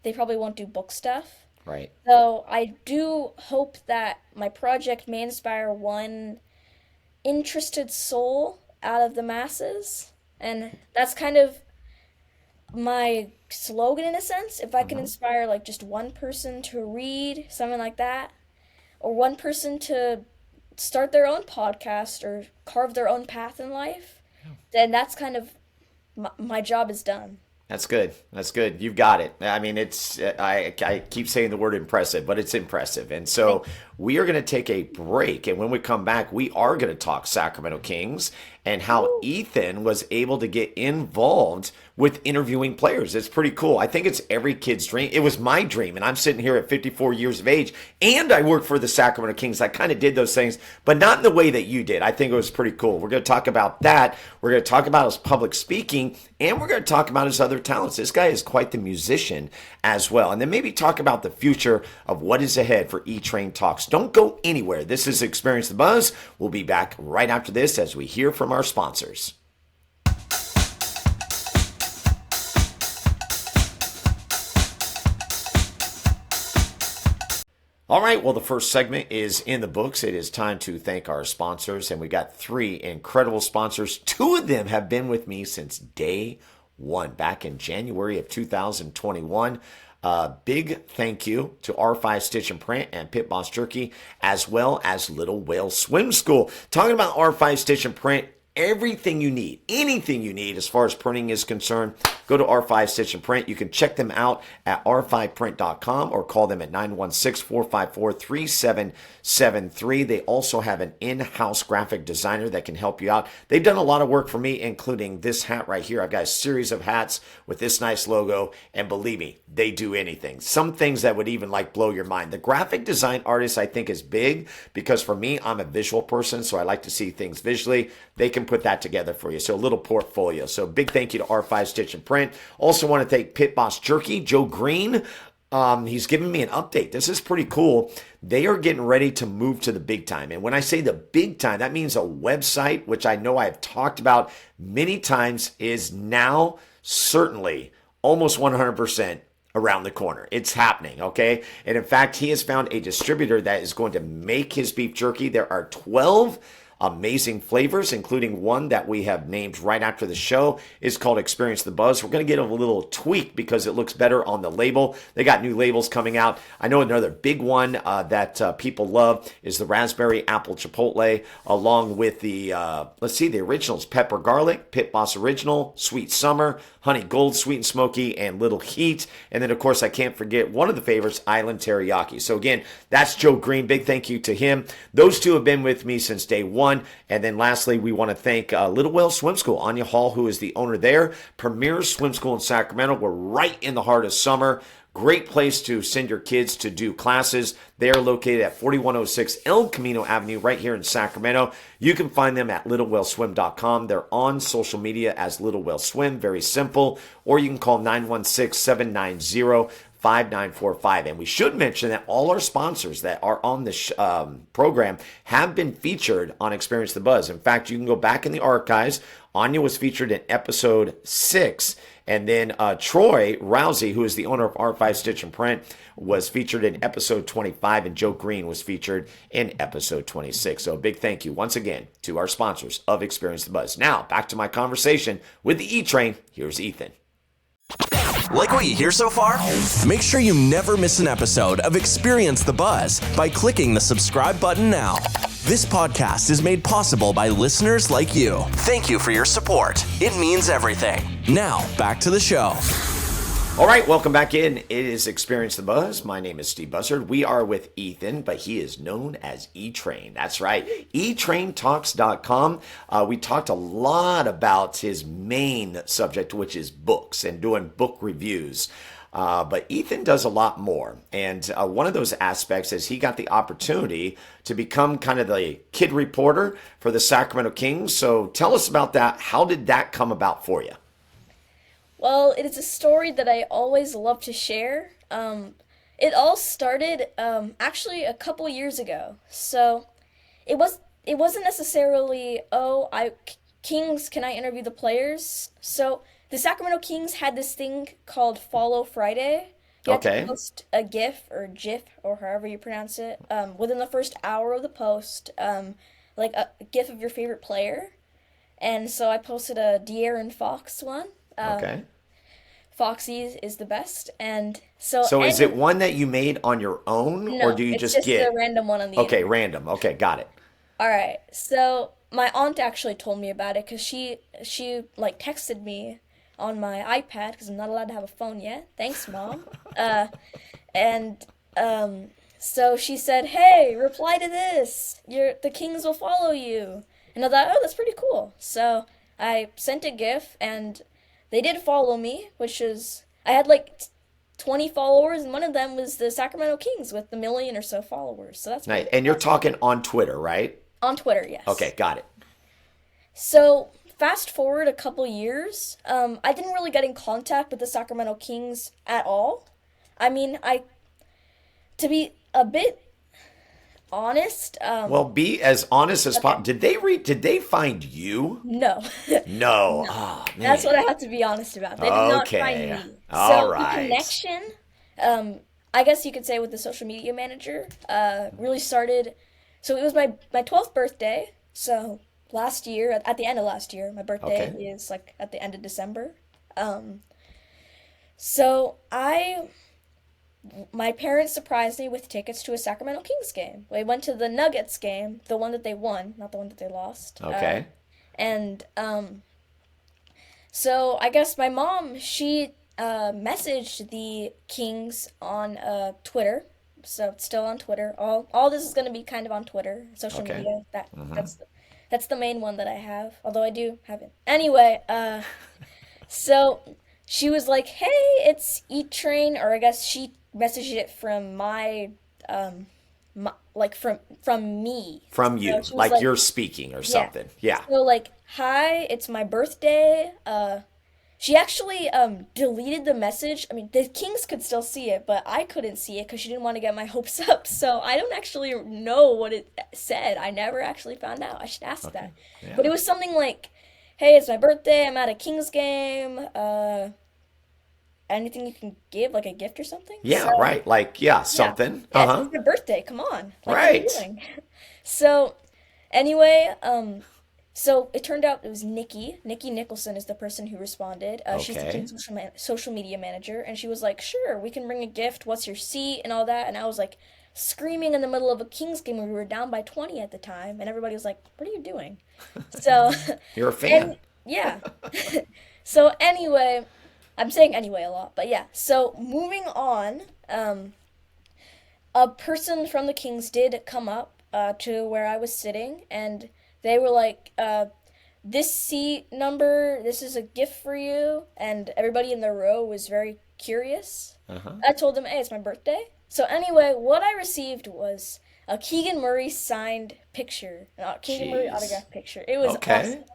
they probably won't do book stuff. Right. So I do hope that my project may inspire one interested soul out of the masses. And that's kind of my slogan in a sense. If I can inspire like just one person to read, something like that, or one person to start their own podcast or carve their own path in life, then that's kind of my job is done. That's good. That's good. You've got it. I mean, it's I keep saying the word impressive, but it's impressive. And so we are going to take a break. And when we come back, we are going to talk Sacramento Kings and how Ethan was able to get involved with interviewing players. It's pretty cool. I think it's every kid's dream. It was my dream, and I'm sitting here at 54 years of age, and I work for the Sacramento Kings. I kind of did those things, but not in the way that you did. I think it was pretty cool. We're going to talk about that. We're going to talk about his public speaking, and we're going to talk about his other talents. This guy is quite the musician as well. And then maybe talk about the future of what is ahead for E-Train Talks. Don't go anywhere. This is Experience the Buzz. We'll be back right after this as we hear from our sponsors. All right, well, the first segment is in the books. It is time to thank our sponsors, and we got 3 incredible sponsors. 2 of them have been with me since day one, back in January of 2021. Big thank you to R5 Stitch and Print and Pit Boss Jerky, as well as Little Whale Swim School. Talking about R5 Stitch and Print, everything you need, anything you need as far as printing is concerned, go to R5 Stitch and Print. You can check them out at r5print.com or call them at 916-454-3773. They also have an in-house graphic designer that can help you out. They've done a lot of work for me, including this hat right here. I've got a series of hats with this nice logo, and believe me, they do anything. Some things that would even like blow your mind. The graphic design artist, I think, is big because for me, I'm a visual person, so I like to see things visually. They can put that together for you. So a little portfolio. So big thank you to R5 Stitch and Print. Also want to thank Pit Boss Jerky, Joe Green. He's giving me an update. This is pretty cool. They are getting ready to move to the big time. And when I say the big time, that means a website, which I know I've talked about many times, is now certainly almost 100% around the corner. It's happening, okay? And in fact, he has found a distributor that is going to make his beef jerky. There are 12 amazing flavors, including one that we have named right after the show. It's called Experience the Buzz. We're going to get a little tweak because it looks better on the label. They got new labels coming out. I know another big one that people love is the Raspberry Apple Chipotle, along with the, the originals, Pepper Garlic, Pit Boss Original, Sweet Summer, Honey Gold, Sweet and Smoky, and Little Heat. And then, of course, I can't forget one of the favorites, Island Teriyaki. So again, that's Joe Green. Big thank you to him. Those 2 have been with me since day one. And then lastly, we want to thank Little Whale Swim School. Anya Hall, who is the owner there, premier swim school in Sacramento. We're right in the heart of summer. Great place to send your kids to do classes. They are located at 4106 El Camino Avenue right here in Sacramento. You can find them at littlewhaleswim.com. They're on social media as Little Whale Swim. Very simple. Or you can call 916-790-5945. And we should mention that all our sponsors that are on this program have been featured on Experience the Buzz. In fact, you can go back in the archives. Anya was featured in episode 6. And then Troy Rousey, who is the owner of R5 Stitch and Print, was featured in episode 25. And Joe Green was featured in episode 26. So a big thank you once again to our sponsors of Experience the Buzz. Now, back to my conversation with the E-Train. Here's Ethan. Like what you hear so far? Make sure you never miss an episode of Experience the Buzz by clicking the subscribe button now. This podcast is made possible by listeners like you. Thank you for your support. It means everything. Now, back to the show. All right, welcome back in. It is Experience the Buzz. My name is Steve Buzzard. We are with Ethan, but he is known as E-Train. That's right, eTrainTalks.com. We talked a lot about his main subject, which is books and doing book reviews. But Ethan does a lot more. And one of those aspects is he got the opportunity to become kind of the kid reporter for the Sacramento Kings. So tell us about that. How did that come about for you? Well, it is a story that I always love to share. It all started actually a couple years ago. So it wasn't necessarily, Kings, can I interview the players? So the Sacramento Kings had this thing called Follow Friday. You had to post a GIF or GIF or however you pronounce it within the first hour of the post, like a GIF of your favorite player. And so I posted a De'Aaron Fox one. Foxy is the best, and so is it one that you made on your own, no, or do you just get a random one on the Okay, internet. random. Okay, got it. All right, so my aunt actually told me about it because she like texted me on my iPad because I'm not allowed to have a phone yet. Thanks, Mom. And so she said, "Hey, reply to this. The Kings will follow you." And I thought, "Oh, that's pretty cool." So I sent a GIF, and they did follow me, which is, I had like 20 followers, and one of them was the Sacramento Kings with 1 million or so followers. So that's Nice. pretty And you're awesome. talking on Twitter, right? On Twitter, yes. Okay, got it. So fast forward a couple years, I didn't really get in contact with the Sacramento Kings at all. I mean, to be a bit honest, Well, be as honest as possible. Did they find you? no. No. Oh, man. That's what I have to be honest about. They did not find me. All So right. the connection, I guess you could say with the social media manager, really started. So it was my 12th birthday. So last year, at the end of last year, my birthday is like at the end of December. So my parents surprised me with tickets to a Sacramento Kings game. We went to the Nuggets game, the one that they won, not the one that they lost. Okay. And so I guess my mom, she messaged the Kings on Twitter. So it's still on Twitter. All this is going to be kind of on Twitter, social media. That's the main one that I have, although I do have it. Anyway, so she was like, "Hey, it's E-Train," or I guess she messaged it from from me. From you, So she was like you're speaking or something. Yeah. So like, "Hi, it's my birthday." She actually deleted the message. I mean, the Kings could still see it, but I couldn't see it because she didn't want to get my hopes up. So I don't actually know what it said. I never actually found out. I should ask that. Yeah. But it was something like, "Hey, it's my birthday. I'm at a Kings game. Anything you can give, like a gift or something?" Yeah, So, right. Like, something. yeah, it's your birthday. Come on. Like, what are you Right. doing? So, anyway, so it turned out it was Nikki. Nikki Nicholson is the person who responded. She's the Okay. King's social media manager, and she was like, "Sure, we can bring a gift. What's your seat?" and all that. And I was like screaming in the middle of a Kings game when we were down by 20 at the time, and everybody was like, "What are you doing?" So, You're a fan. yeah. So anyway, I'm saying anyway a lot, but yeah. So moving on, a person from the Kings did come up to where I was sitting, and they were like, "This seat number, this is a gift for you," and everybody in the row was very curious. I told them, "Hey, it's my birthday." So anyway, what I received was a Keegan Murray signed picture, Keegan Murray Jeez. autographed picture. It was Okay. awesome.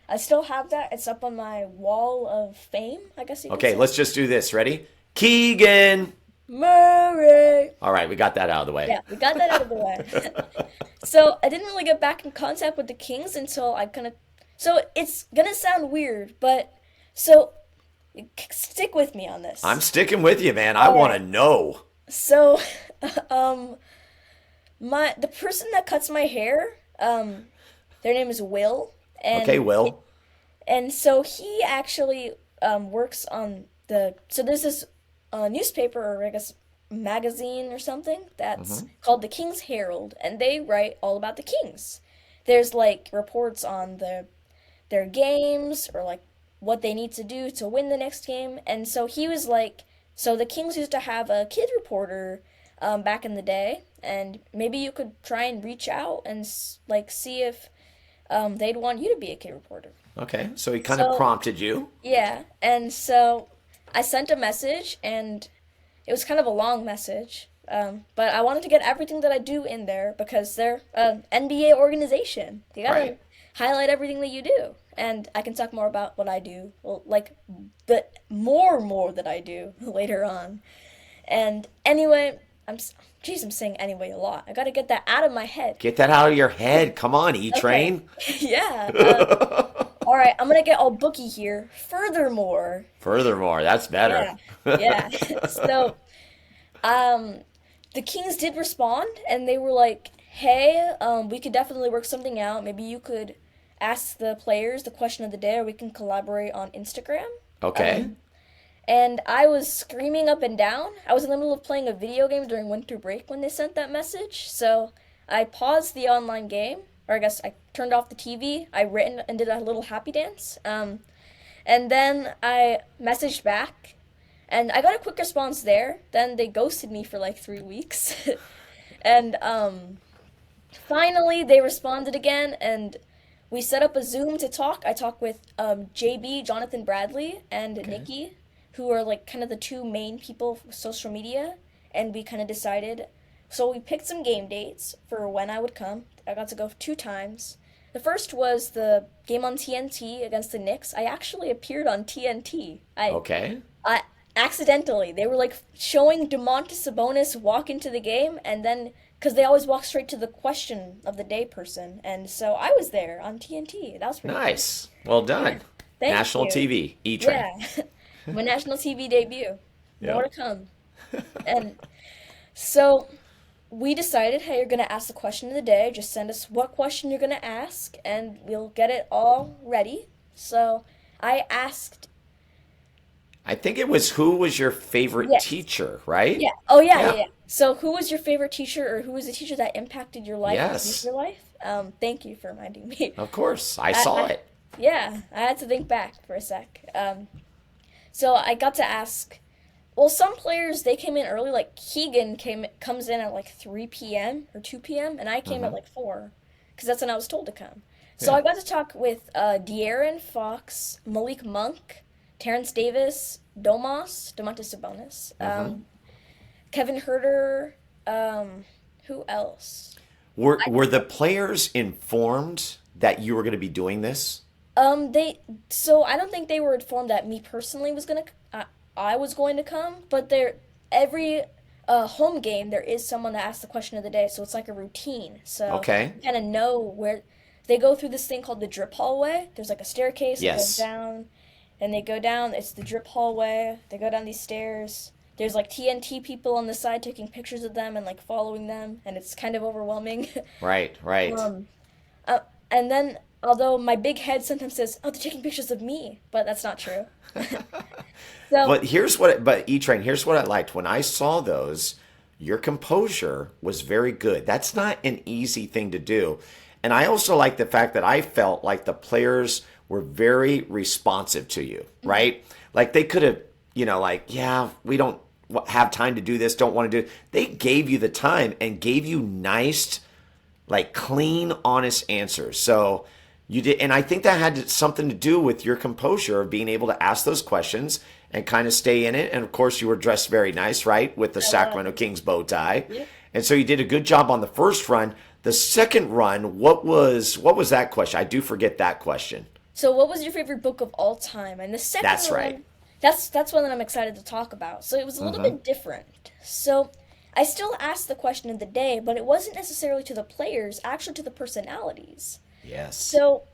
I still have that. It's up on my wall of fame, I guess you could Okay, say. let's just do this. Ready? Keegan. Murray. All right, we got that out of the way. Yeah, we got that out of the way. So I didn't really get back in contact with the Kings until I kind of. So it's gonna sound weird, but so stick with me on this. I'm sticking with you, man. I want to know. So, the person that cuts my hair, their name is Will. And, Okay, Will. And so he actually works on so there's this newspaper, or I guess magazine or something, that's called the King's Herald, and they write all about the Kings. There's like reports on their games, or like what they need to do to win the next game. And so he was like, So the Kings used to have a kid reporter back in the day, and maybe you could try and reach out and like see if they'd want you to be a kid reporter. Okay, so he kind of prompted you. Yeah, and so I sent a message, and it was kind of a long message, but I wanted to get everything that I do in there because they're an NBA organization. You gotta highlight everything that you do, and I can talk more about what I do, well, like the more that I do later on. And anyway, I'm saying anyway a lot. I gotta get that out of my head. Get that out of your head. Come on, E-Train. Okay. Yeah. All right, I'm gonna get all booky here. Furthermore, that's better. Yeah. So, the Kings did respond, and they were like, "Hey, we could definitely work something out. Maybe you could ask the players the question of the day, or we can collaborate on Instagram." Okay. And I was screaming up and down. I was in the middle of playing a video game during winter break when they sent that message. So I paused the online game, or I guess I turned off the TV. I written and did a little happy dance. And then I messaged back, and I got a quick response there. Then they ghosted me for like 3 weeks. And finally they responded again, and we set up a Zoom to talk. I talked with JB, Jonathan Bradley, and Nikki, who are like kind of the two main people for social media, and we kind of decided. So we picked some game dates for when I would come. I got to go 2 times. The first was the game on TNT against the Knicks. I actually appeared on TNT. I accidentally. They were like showing Domantas Sabonis walk into the game, and then because they always walk straight to the question of the day person, and so I was there on TNT. That was pretty nice. Cool. Well done. Thank National you. TV, E-Train. Yeah, my national TV debut. More to come. And so we decided, hey, you're going to ask the question of the day. Just send us what question you're going to ask, and we'll get it all ready. So I asked. I think it was who was your favorite teacher, right? Yeah. Oh, yeah. So who was your favorite teacher, or who was the teacher that impacted your life? Yes. Your life? Thank you for reminding me. Of course. I saw it. Yeah, I had to think back for a sec. So I got to ask. Well, some players, they came in early, like Keegan comes in at like 3 p.m. or 2 p.m., and I came at like 4, because that's when I was told to come. So I got to talk with De'Aaron Fox, Malik Monk, Terrence Davis, Domantas Sabonis, Kevin Huerter, who else? Were the players informed that you were going to be doing this? So I don't think they were informed that me personally I was going to come, but every home game there is someone that asks the question of the day, so it's like a routine. So you kind of know where they go through this thing called the drip hallway. There's like a staircase that goes down, and they go down. It's the drip hallway. They go down these stairs. There's like TNT people on the side taking pictures of them and like following them, and it's kind of overwhelming. Right. And then, although my big head sometimes says, "Oh, they're taking pictures of me," but that's not true. But E-Train, here's what I liked. When I saw those, your composure was very good. That's not an easy thing to do. And I also like the fact that I felt like the players were very responsive to you, right? Like they could have, we don't have time to do this, don't want to do it. They gave you the time and gave you nice, like clean, honest answers. So you did, and I think that had something to do with your composure of being able to ask those questions and kind of stay in it. And of course, you were dressed very nice, right, with the Sacramento Kings bow tie. Yeah. And so you did a good job on the first run. The second run, what was that question? I do forget that question. So, what was your favorite book of all time? And the second one, that's right. That's one that I'm excited to talk about. So it was a little bit different. So I still asked the question of the day, but it wasn't necessarily to the players, actually to the personalities. Yes. So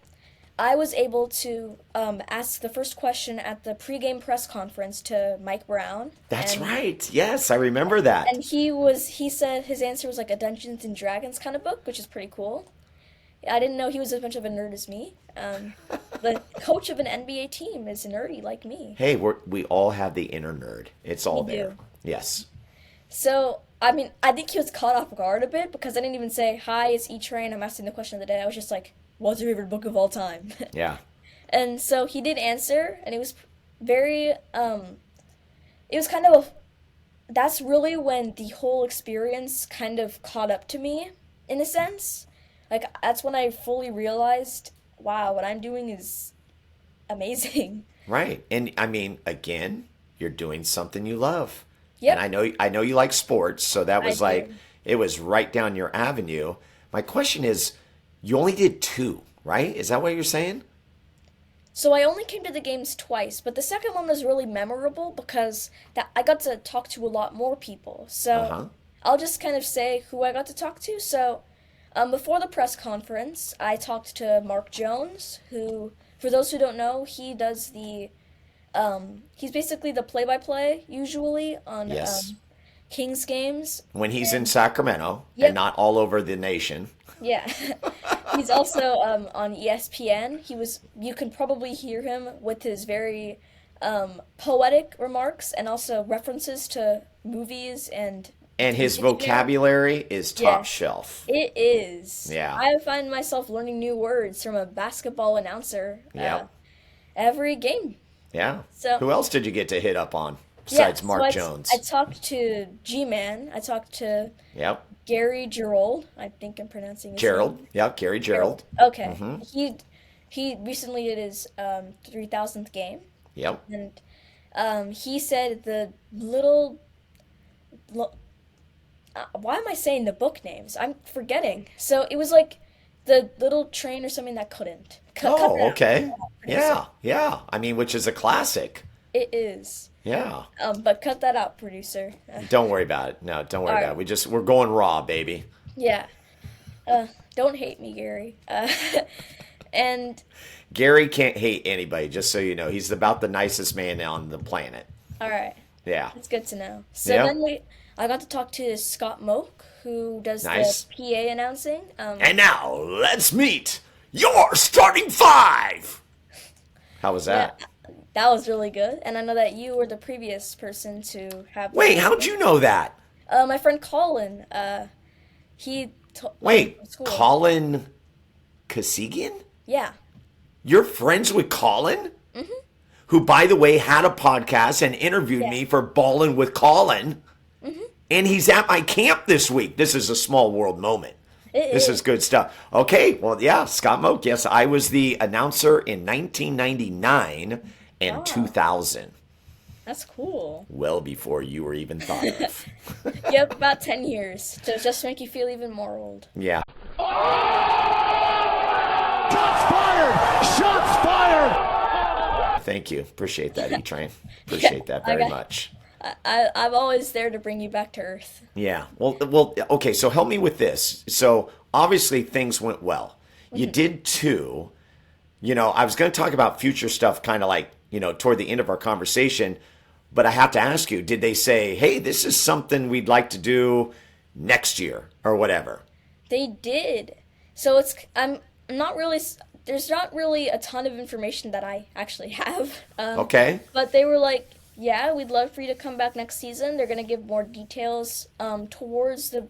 I was able to ask the first question at the pregame press conference to Mike Brown. That's right. Yes, I remember that. And he said his answer was like a Dungeons and Dragons kind of book, which is pretty cool. I didn't know he was as much of a nerd as me. The coach of an NBA team is nerdy like me. Hey, we all have the inner nerd. It's all there. Do. Yes. So, I think he was caught off guard a bit because I didn't even say, "Hi, it's E-Train. I'm asking the question of the day." I was just like, "What's your favorite book of all time?" Yeah. And so he did answer, and it was very, it was kind of that's really when the whole experience kind of caught up to me in a sense. Like that's when I fully realized, wow, what I'm doing is amazing. Right. And I mean, again, you're doing something you love. Yep. And I know you like sports, so that I was like do. it was right down your avenue. My question is, you only did two, right? Is that what you're saying? So I only came to the games twice, but the second one was really memorable because that I got to talk to a lot more people. Uh-huh. So I'll just kind of say who I got to talk to. So before the press conference, I talked to Mark Jones, who, for those who don't know, he does he's basically the play-by-play usually on Yes. Kings games. When he's in Sacramento Yep. and not all over the nation. Yeah. He's also on ESPN. You can probably hear him with his very poetic remarks and also references to movies and And his video. vocabulary is top Yes. shelf. It is. Yeah. I find myself learning new words from a basketball announcer Yep. every game. Yeah. So- Who else did you get to hit up on Yeah, besides so Mark I Jones? I talked to G-Man. I talked to Yep. Gary Gerold. I think I'm pronouncing his Gerald. name. Yep. Gary Gerald. Okay. Mm-hmm. He recently did his 3,000th game, Yep. and he said the little. Why am I saying the book names? I'm forgetting. So it was like the little train or something that couldn't. Cut Oh, that out. okay. Yeah. Yeah. I mean, which is a classic. It is. Yeah. But cut that out, producer. Don't worry about it. No, don't worry All about right. it. We're going raw, baby. Yeah. Don't hate me, Gary. And Gary can't hate anybody, just so you know. He's about the nicest man on the planet. all right, Yeah. it's good to know. So Yeah. then I got to talk to Scott Moak, who does Nice. the PA announcing. And now, let's meet your starting five. How was Yeah, that? that was really good. And I know that you were the previous person to have. Wait, how'd you know that? My friend Colin. He. Wait, from school. Colin Kasigian? Yeah. You're friends with Colin? Mm-hmm. Who, by the way, had a podcast and interviewed Yeah. me for Ballin' with Colin. Mm-hmm. And he's at my camp this week. This is a small world moment. This is good stuff. Okay, well, yeah, Scott Moak. Yes, I was the announcer in 1999 and Wow. 2000. That's cool. Well before you were even thought of. Yep, about 10 years to just make you feel even more old. Yeah. Shots fired! Shots fired! Thank you. Appreciate that, E-Train. Appreciate that very Okay. much. I'm always there to bring you back to earth. Yeah. Well. Okay. So help me with this. So obviously things went well. You did two. You know, I was going to talk about future stuff, kind of like toward the end of our conversation. But I have to ask you: did they say, "Hey, this is something we'd like to do next year" or whatever? They did. So I'm not really. There's not really a ton of information that I actually have. Okay. But they were like, yeah, we'd love for you to come back next season. They're gonna give more details towards the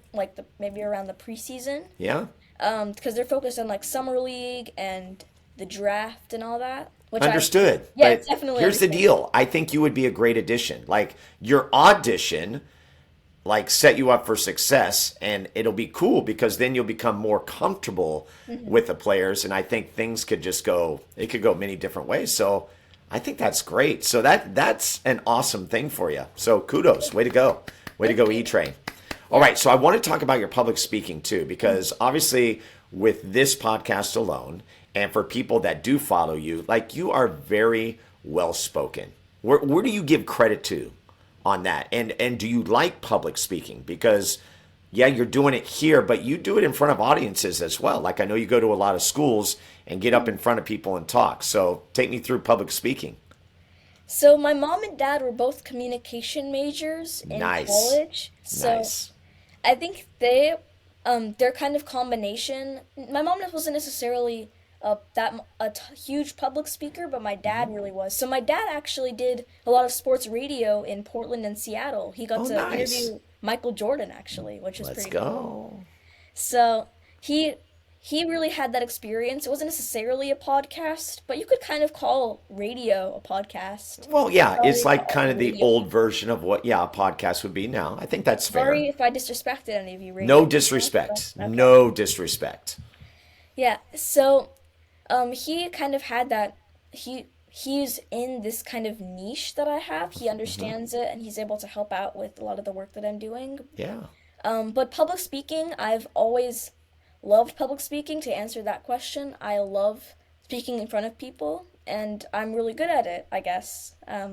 maybe around the preseason. Yeah. Because they're focused on like summer league and the draft and all that. Which Understood. Yeah, But definitely here's the understand. deal. I think you would be a great addition. Like your audition, set you up for success, and it'll be cool because then you'll become more comfortable with the players, and I think things could just go. It could go many different ways. So I think that's great. So that's an awesome thing for you. So kudos, way to go, E-Train. All right, so I want to talk about your public speaking too, because obviously with this podcast alone, and for people that do follow you, you are very well spoken. Where do you give credit to on that? And do you like public speaking? Because yeah, you're doing it here, but you do it in front of audiences as well. Like I know you go to a lot of schools and get up in front of people and talk. So take me through public speaking. So my mom and dad were both communication majors in Nice. college. So Nice. I think their kind of combination. My mom wasn't necessarily huge public speaker, but my dad really was. So my dad actually did a lot of sports radio in Portland and Seattle. He got Oh, to nice. interview Michael Jordan actually, which is Let's pretty cool. go. So he he really had that experience. It wasn't necessarily a podcast, but you could kind of call radio a podcast. Well, yeah, Sorry it's if like all kind the of the radio. old version of what, yeah, a podcast would be now. I think that's fair. Sorry if I disrespected any of you radio No people, disrespect. but okay. No disrespect. Yeah, so he kind of had that he's in this kind of niche that I have. He understands it and he's able to help out with a lot of the work that I'm doing. Yeah. But public speaking, I've always loved public speaking. To answer that question, I love speaking in front of people and I'm really good at it, I guess. I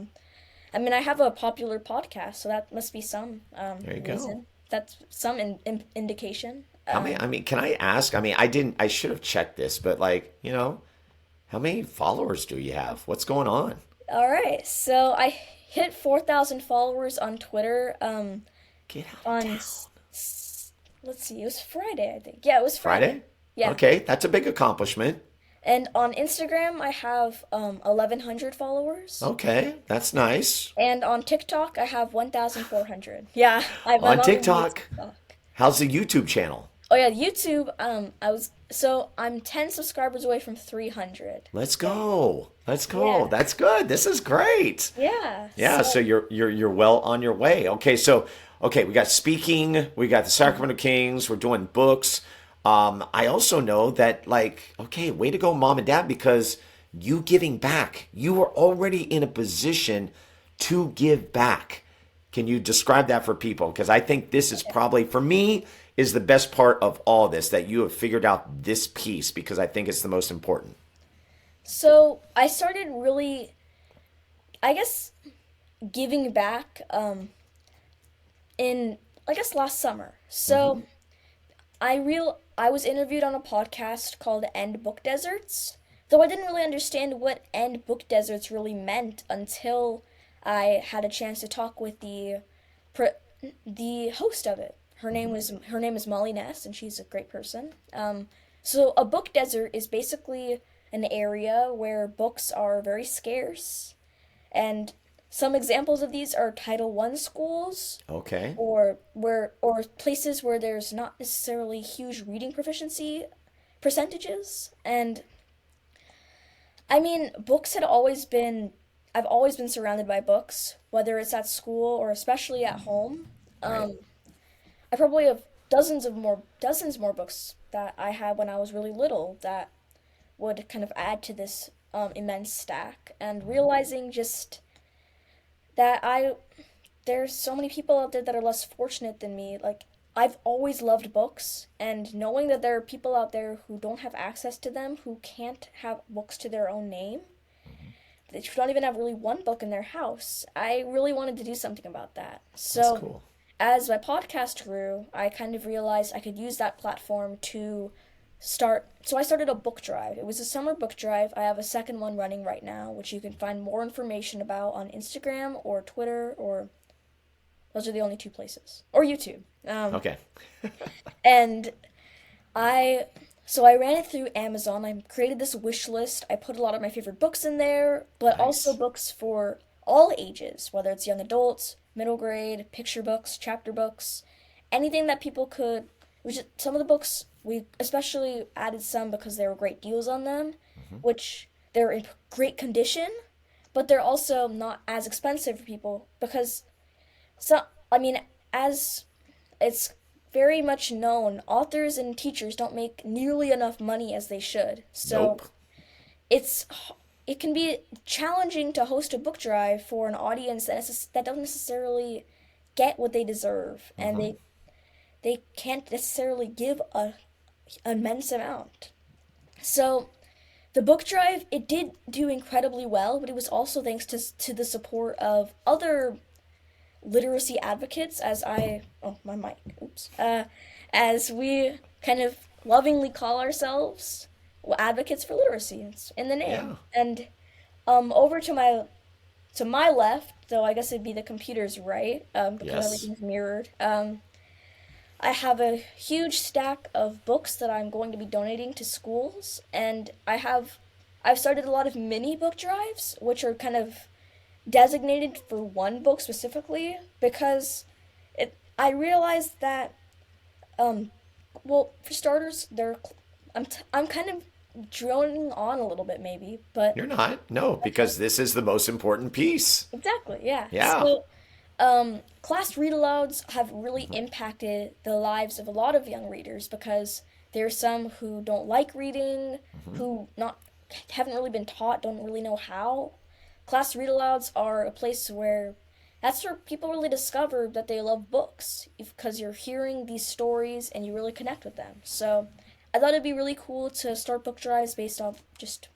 mean, I have a popular podcast, so that must be some There you go. reason. That's some indication. I mean, can I ask? I mean, I should have checked this, but like, you know, how many followers do you have? What's going on? All right, so I hit 4,000 followers on Twitter. Get out of On town. let's see, it was Friday, I think. Yeah, it was Friday. Friday? Yeah. Okay, that's a big accomplishment. And on Instagram, I have 1,100 followers. Okay, that's nice. And on TikTok, I have 1,400. Yeah, my On mom uses TikTok? TikTok. How's the YouTube channel? Oh yeah, YouTube. I'm 10 subscribers away from 300. Let's go. Let's go. Yeah. That's good. This is great. Yeah. Yeah, so you're well on your way. Okay, so we got speaking, we got the Sacramento Kings, we're doing books. I also know that way to go, mom and dad, because you giving back. You are already in a position to give back. Can you describe that for people? Because I think this is probably, for me, is the best part of all this, that you have figured out this piece, because I think it's the most important. So I started really, I guess, giving back in, I guess, last summer. So I was interviewed on a podcast called End Book Deserts, though I didn't really understand what End Book Deserts really meant until I had a chance to talk with the host of it. Her name is Meleasa, and she's a great person. So a book desert is basically an area where books are very scarce, and some examples of these are Title I schools, Okay. or places where there's not necessarily huge reading proficiency percentages. And I mean, I've always been surrounded by books, whether it's at school or especially at home. I probably have dozens more books that I had when I was really little that would kind of add to this immense stack. And realizing just that there's so many people out there that are less fortunate than me. Like, I've always loved books, and knowing that there are people out there who don't have access to them, who can't have books to their own name, that don't even have really one book in their house, I really wanted to do something about that. So That's cool. as my podcast grew, I kind of realized I could use that platform to start. So I started a book drive. It was a summer book drive. I have a second one running right now, which you can find more information about on Instagram or Twitter, or those are the only two places, or YouTube. Okay. And I ran it through Amazon. I created this wish list. I put a lot of my favorite books in there, but also books for all ages, whether it's young adults, middle grade, picture books, chapter books, anything that people could. Some of the books, we especially added some because there were great deals on them, which they're in great condition, but they're also not as expensive for people because, as it's very much known, authors and teachers don't make nearly enough money as they should. So Nope. it can be challenging to host a book drive for an audience that don't necessarily get what they deserve, and they can't necessarily give a immense amount. So the book drive, it did do incredibly well, but it was also thanks to the support of other literacy advocates, as we kind of lovingly call ourselves, advocates for literacy. It's in the name. Yeah. And over to my left, though I guess it'd be the computer's right, because Yes. everything's mirrored. I have a huge stack of books that I'm going to be donating to schools, and I've started a lot of mini book drives, which are kind of designated for one book specifically, because I realized that, for starters, I'm kind of droning on a little bit maybe, but You're not. No, because this is the most important piece. exactly, yeah. Yeah. So, class read alouds have really impacted the lives of a lot of young readers because there are some who don't like reading, who not haven't really been taught, don't really know how. Class read alouds are a place where that's where people really discover that they love books because you're hearing these stories and you really connect with them. So I thought it'd be really cool to start book drives based off just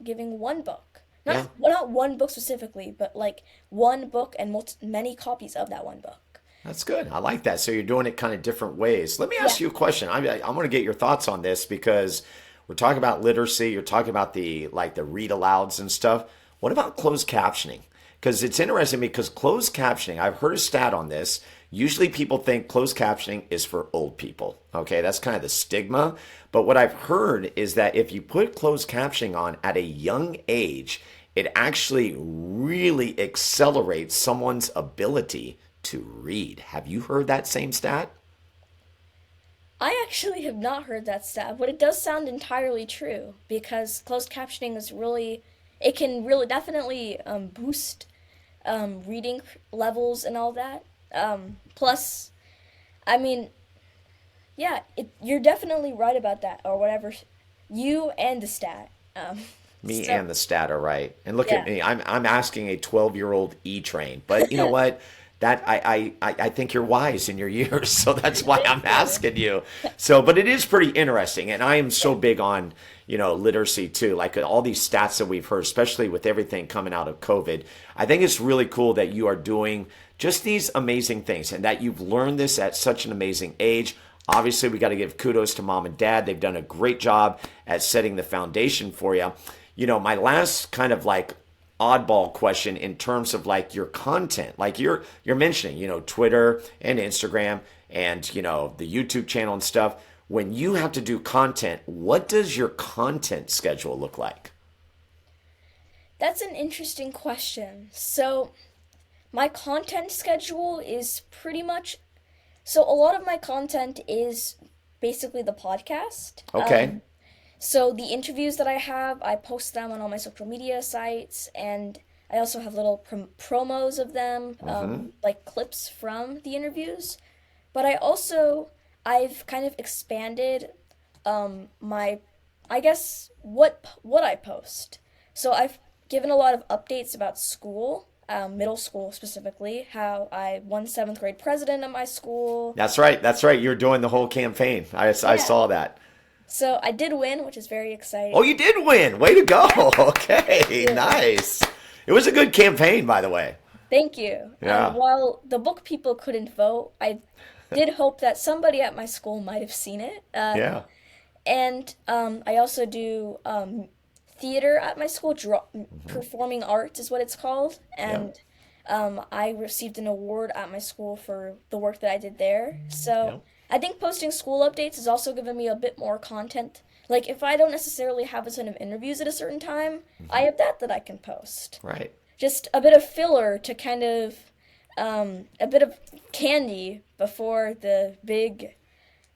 giving one book. Not one book specifically, but like one book and many copies of that one book. That's good. I like that. So you're doing it kind of different ways. Let me ask you a question. I want to get your thoughts on this because we're talking about literacy. You're talking about the read alouds and stuff. What about closed captioning? Because it's interesting because closed captioning, I've heard a stat on this. Usually people think closed captioning is for old people. Okay, that's kind of the stigma. But what I've heard is that if you put closed captioning on at a young age, it actually really accelerates someone's ability to read. Have you heard that same stat? I actually have not heard that stat, but it does sound entirely true because closed captioning is really, it can really definitely boost reading levels and all that. Plus, I mean, yeah, you're definitely right about that or whatever. You and the stat. Me So, and the stat are right. And look yeah. at me. I'm asking a 12-year-old E-Train. But you know what? That I think you're wise in your years, so that's why I'm asking you. So, but it is pretty interesting, and I am so big on, literacy too. Like all these stats that we've heard, especially with everything coming out of COVID. I think it's really cool that you are doing just these amazing things and that you've learned this at such an amazing age. Obviously, we got to give kudos to mom and dad. They've done a great job at setting the foundation for you. My last kind of like oddball question in terms of like your content, like you're mentioning, Twitter and Instagram and, the YouTube channel and stuff. When you have to do content, what does your content schedule look like? That's an interesting question. So, my content schedule is pretty much, so a lot of my content is basically the podcast. Okay. So the interviews that I have, I post them on all my social media sites, and I also have little promos of them, like clips from the interviews. But I've kind of expanded my, I guess, what I post. So I've given a lot of updates about school, middle school specifically, how I won 7th grade president at my school. That's right. You're doing the whole campaign. I saw that. So I did win, which is very exciting. Oh, you did win. Way to go. Okay, nice. It was a good campaign, by the way. Thank you. Yeah. While the book people couldn't vote, I did hope that somebody at my school might have seen it. Yeah. And I also do theater at my school, performing arts is what it's called. And I received an award at my school for the work that I did there. So I think posting school updates has also given me a bit more content. Like if I don't necessarily have a ton of interviews at a certain time, I have that I can post. Right. Just a bit of filler to kind of, a bit of candy before the big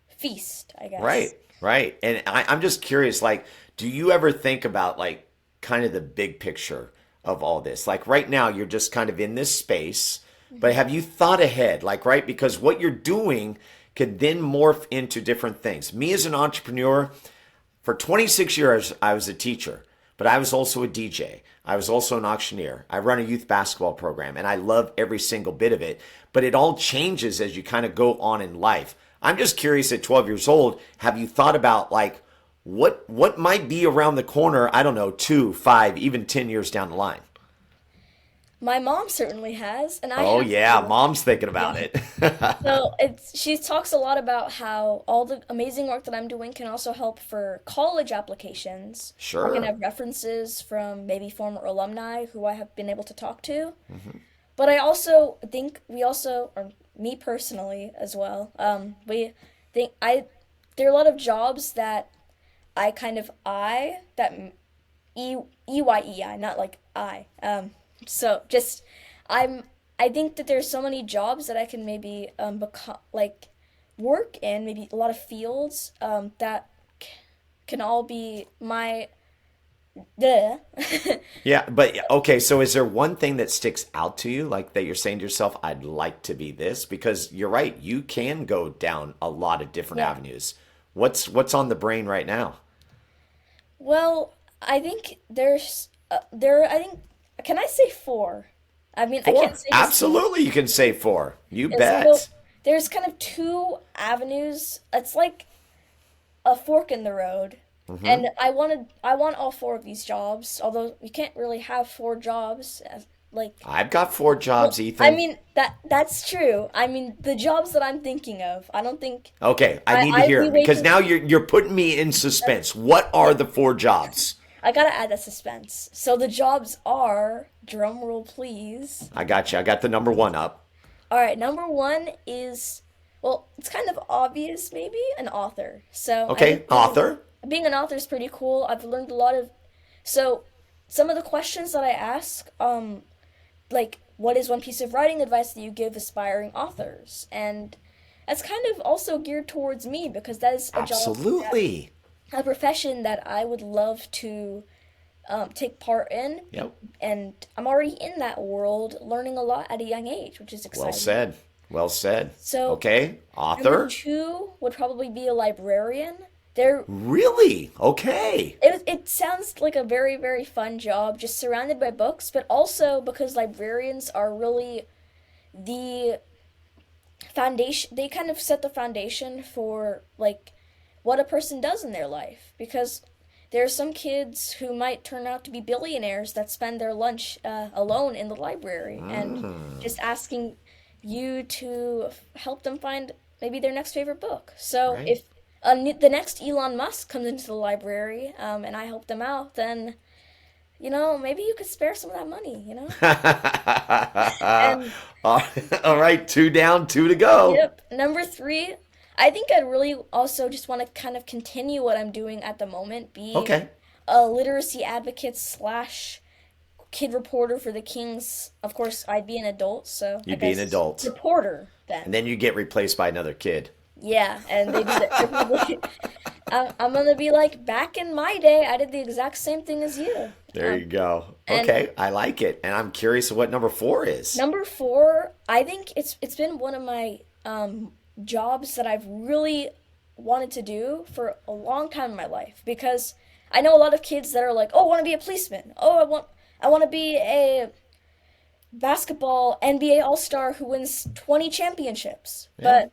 feast, I guess. Right. And I'm just curious, like, do you ever think about like kind of the big picture of all this? Like right now, you're just kind of in this space, but have you thought ahead? Like, right, because what you're doing could then morph into different things. Me as an entrepreneur, for 26 years, I was a teacher, but I was also a DJ. I was also an auctioneer. I run a youth basketball program, and I love every single bit of it. But it all changes as you kind of go on in life. I'm just curious at 12 years old, have you thought about like what might be around the corner, I don't know, 2, 5, even 10 years down the line? My mom certainly has, and I Oh have yeah, too. mom's thinking about it. So she talks a lot about how all the amazing work that I'm doing can also help for college applications. Sure. I can have references from maybe former alumni who I have been able to talk to. But I also think or me personally as well, there are a lot of jobs that I kind of EYEI, not like I. So just I think that there's so many jobs that I can maybe work in, maybe a lot of fields that can all be my duh. Yeah, but okay, so is there one thing that sticks out to you, like that you're saying to yourself, I'd like to be this? Because you're right, you can go down a lot of different Yeah. avenues. What's on the brain right now? Well, I think I think, can I say four? I mean, I Four. can't say just Absolutely, you can say four. You two. bet. So there's kind of two avenues. It's like a fork in the road. And I want all four of these jobs, although you can't really have four jobs like I've got four jobs, Ethan. I mean that's true. I mean the jobs that I'm thinking of. I don't think Okay, I need to I'd hear be it way because too- now you're putting me in suspense. What are the four jobs? I gotta add that suspense. So the jobs are, drum roll please. I got you. I got the number one up. All right, number one is, well, it's kind of obvious, maybe an author. So I Okay, think author. being an author is pretty cool. I've learned a lot of, so some of the questions that I ask, like, what is one piece of writing advice that you give aspiring authors? And that's kind of also geared towards me because that is a job, Absolutely. a profession that I would love to take part in. Yep. And I'm already in that world, learning a lot at a young age, which is exciting. Well said. Well said. So, Okay, Number author. two would probably be a librarian. There, Really? Okay. it sounds like a very, very fun job, just surrounded by books, but also because librarians are really the foundation, they kind of set the foundation for like what a person does in their life. Because there are some kids who might turn out to be billionaires that spend their lunch alone in the library and just asking you to help them find maybe their next favorite book. So Right. if the next Elon Musk comes into the library and I help them out, then, maybe you could spare some of that money, And All right, two down, two to go. yep, number three, I think I'd really also just want to kind of continue what I'm doing at the moment, be Okay. a literacy advocate / kid reporter for the Kings. Of course, I'd be an adult, so I You'd be an guess adult. reporter then. And then you get replaced by another kid. Yeah, and they do that. I'm gonna be like, back in my day, I did the exact same thing as you. There you go. and- Okay, I like it. And I'm curious what number four is. Number four, I think it's been one of my jobs that I've really wanted to do for a long time in my life, because I know a lot of kids that are like, oh, I want to be a policeman. Oh, I want to be a basketball NBA All-Star who wins 20 championships. But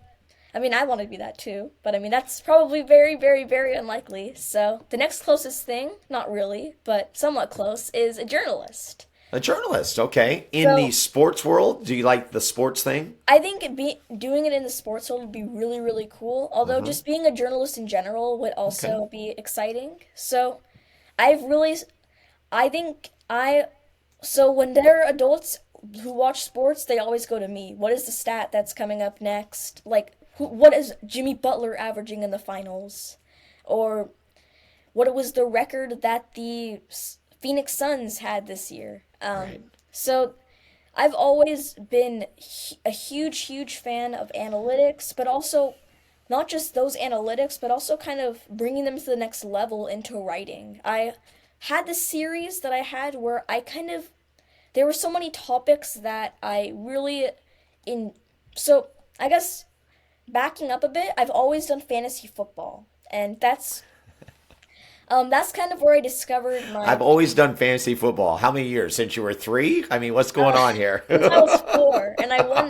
I mean, I want to be that too, but I mean, that's probably very, very, very unlikely. So the next closest thing, not really, but somewhat close, is a journalist. A journalist, okay. In So- the sports world, do you like the sports thing? I think doing it in the sports world would be really, really cool. Although just being a journalist in general would also be exciting. So so when there are adults who watch sports, they always go to me. What is the stat that's coming up next? Like, what is Jimmy Butler averaging in the finals? Or what was the record that the Phoenix Suns had this year? So I've always been a huge, huge fan of analytics, but also not just those analytics, but also kind of bringing them to the next level into writing. I had this series that I had where there were so many topics that I really so I guess backing up a bit, I've always done fantasy football, and that's kind of where I discovered I've always done fantasy football. How many years? Since you were 3? I mean, what's going on here? since I was 4, and I won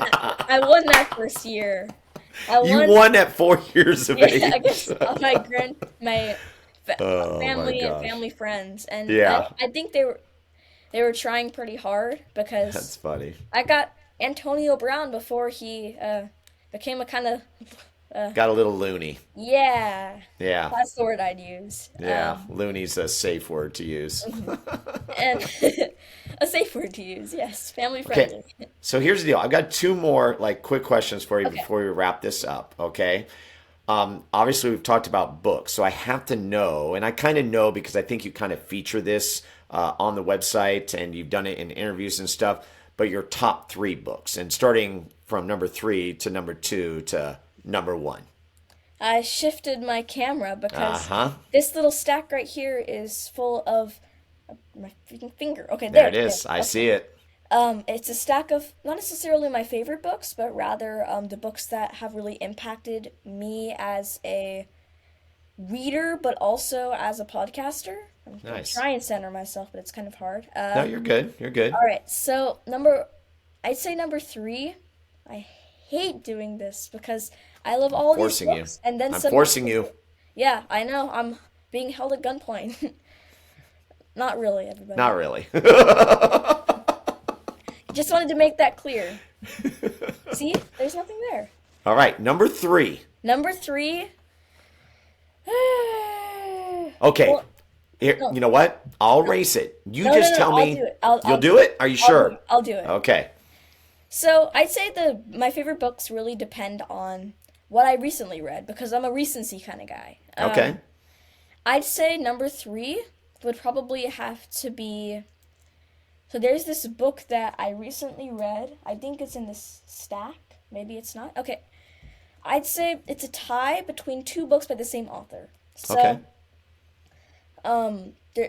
that first year. You won at 4 years of age. I guess my Oh, family my and gosh. family friends, and Yeah. I think they were trying pretty hard because That's funny. I got Antonio Brown before he became a kind of Got a little loony. yeah. Yeah. That's the word I'd use. Yeah. Loony's a safe word to use. And a safe word to use. Yes, family Okay. friendly. So here's the deal. I've got 2 more quick questions for you before we wrap this up. Okay. Obviously we've talked about books, so I have to know, and I kind of know because I think you kind of feature this on the website and you've done it in interviews and stuff, but your top 3 books, and starting from number 3 to number 2 to number 1. I shifted my camera because Uh-huh. this little stack right here is full of my freaking finger. Okay, There there it is. I see it. It's a stack of not necessarily my favorite books, but rather the books that have really impacted me as a reader, but also as a podcaster. I'm Nice. trying to center myself, but it's kind of hard. No, you're good. You're good. All right, so I'd say number 3. I hate doing this because I love all these Forcing you. books, and then I'm some. forcing you. Yeah, I know. I'm being held at gunpoint. Not really, everybody. Not really. Just wanted to make that clear. See, there's nothing there. All right, number 3. Number 3. Okay. Well, Here, no. you know what? I'll race it. You No, just no, tell I'll me. do it. You'll do it? Are you sure? I'll do it. Okay. So I'd say my favorite books really depend on what I recently read because I'm a recency kind of guy. Okay. I'd say number 3 would probably have to be. So there's this book that I recently read. I think it's in this stack. Maybe it's not. Okay. I'd say it's a tie between 2 books by the same author. So, Okay.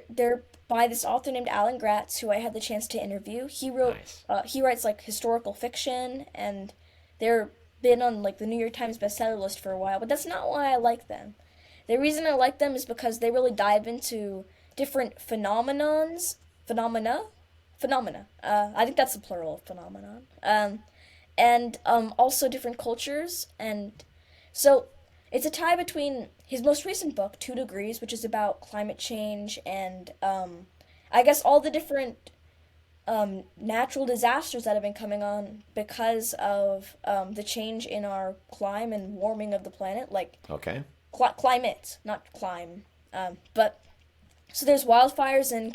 they're by this author named Alan Gratz, who I had the chance to interview. Nice. He writes like historical fiction, and they're been on like the New York Times bestseller list for a while. But that's not why I like them. The reason I like them is because they really dive into different phenomena. I think that's the plural of phenomenon. And also different cultures, and so it's a tie between his most recent book, 2 Degrees, which is about climate change and I guess all the different natural disasters that have been coming on because of the change in our climate and warming of the planet, like Okay. climate, not climb. But so there's wildfires in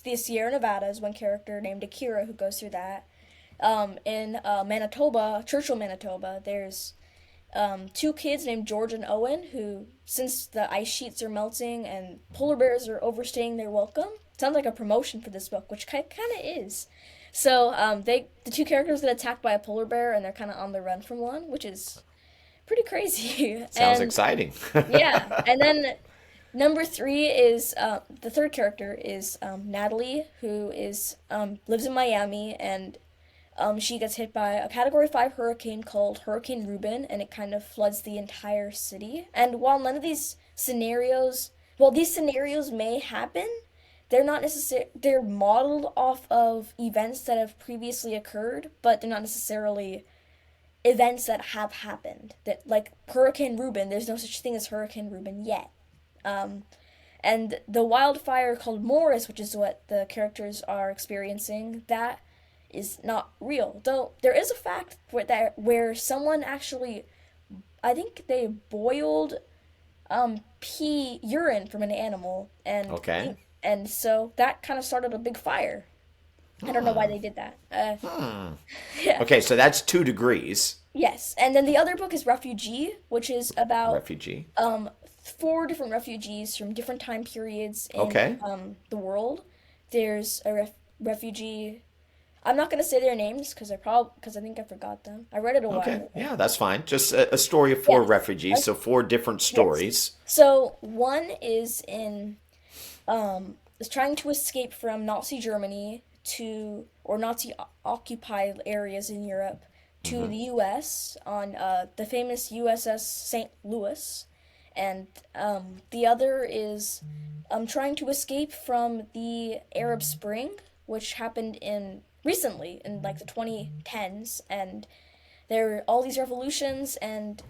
the Sierra Nevada is one character named Akira who goes through that. In Manitoba, Churchill, Manitoba, there's 2 kids named George and Owen who, since the ice sheets are melting and polar bears are overstaying their welcome, sounds like a promotion for this book, which kind of is. So the 2 characters get attacked by a polar bear and they're kind of on the run from one, which is pretty crazy. Sounds And, exciting. yeah, and then number 3 is the third character is Natalie, who is lives in Miami, and she gets hit by a Category 5 hurricane called Hurricane Reuben, and it kind of floods the entire city. And while none of these scenarios may happen, they're not necessarily, they're modeled off of events that have previously occurred, but they're not necessarily events that have happened. That, like Hurricane Reuben, there's no such thing as Hurricane Reuben yet. And the wildfire called Morris, which is what the characters are experiencing, that is not real. Though there is a fact where someone actually, I think they boiled urine from an animal, and Okay. and so that kind of started a big fire. I don't know why they did that. Yeah. Okay, so that's 2 Degrees. Yes, and then the other book is Refugee, which is about Refugee. 4 different refugees from different time periods in Okay. The world. There's a refugee. I'm not gonna say their names because I think I forgot them. I read it a while Okay. ago. Yeah, that's fine. Just a story of 4 Yes. refugees, so 4 different stories. So one is is trying to escape from Nazi Germany or Nazi occupied areas in Europe to the U.S. on the famous USS St. Louis, and the other is trying to escape from the Arab Spring, which happened recently in like the 2010s, and there are all these revolutions and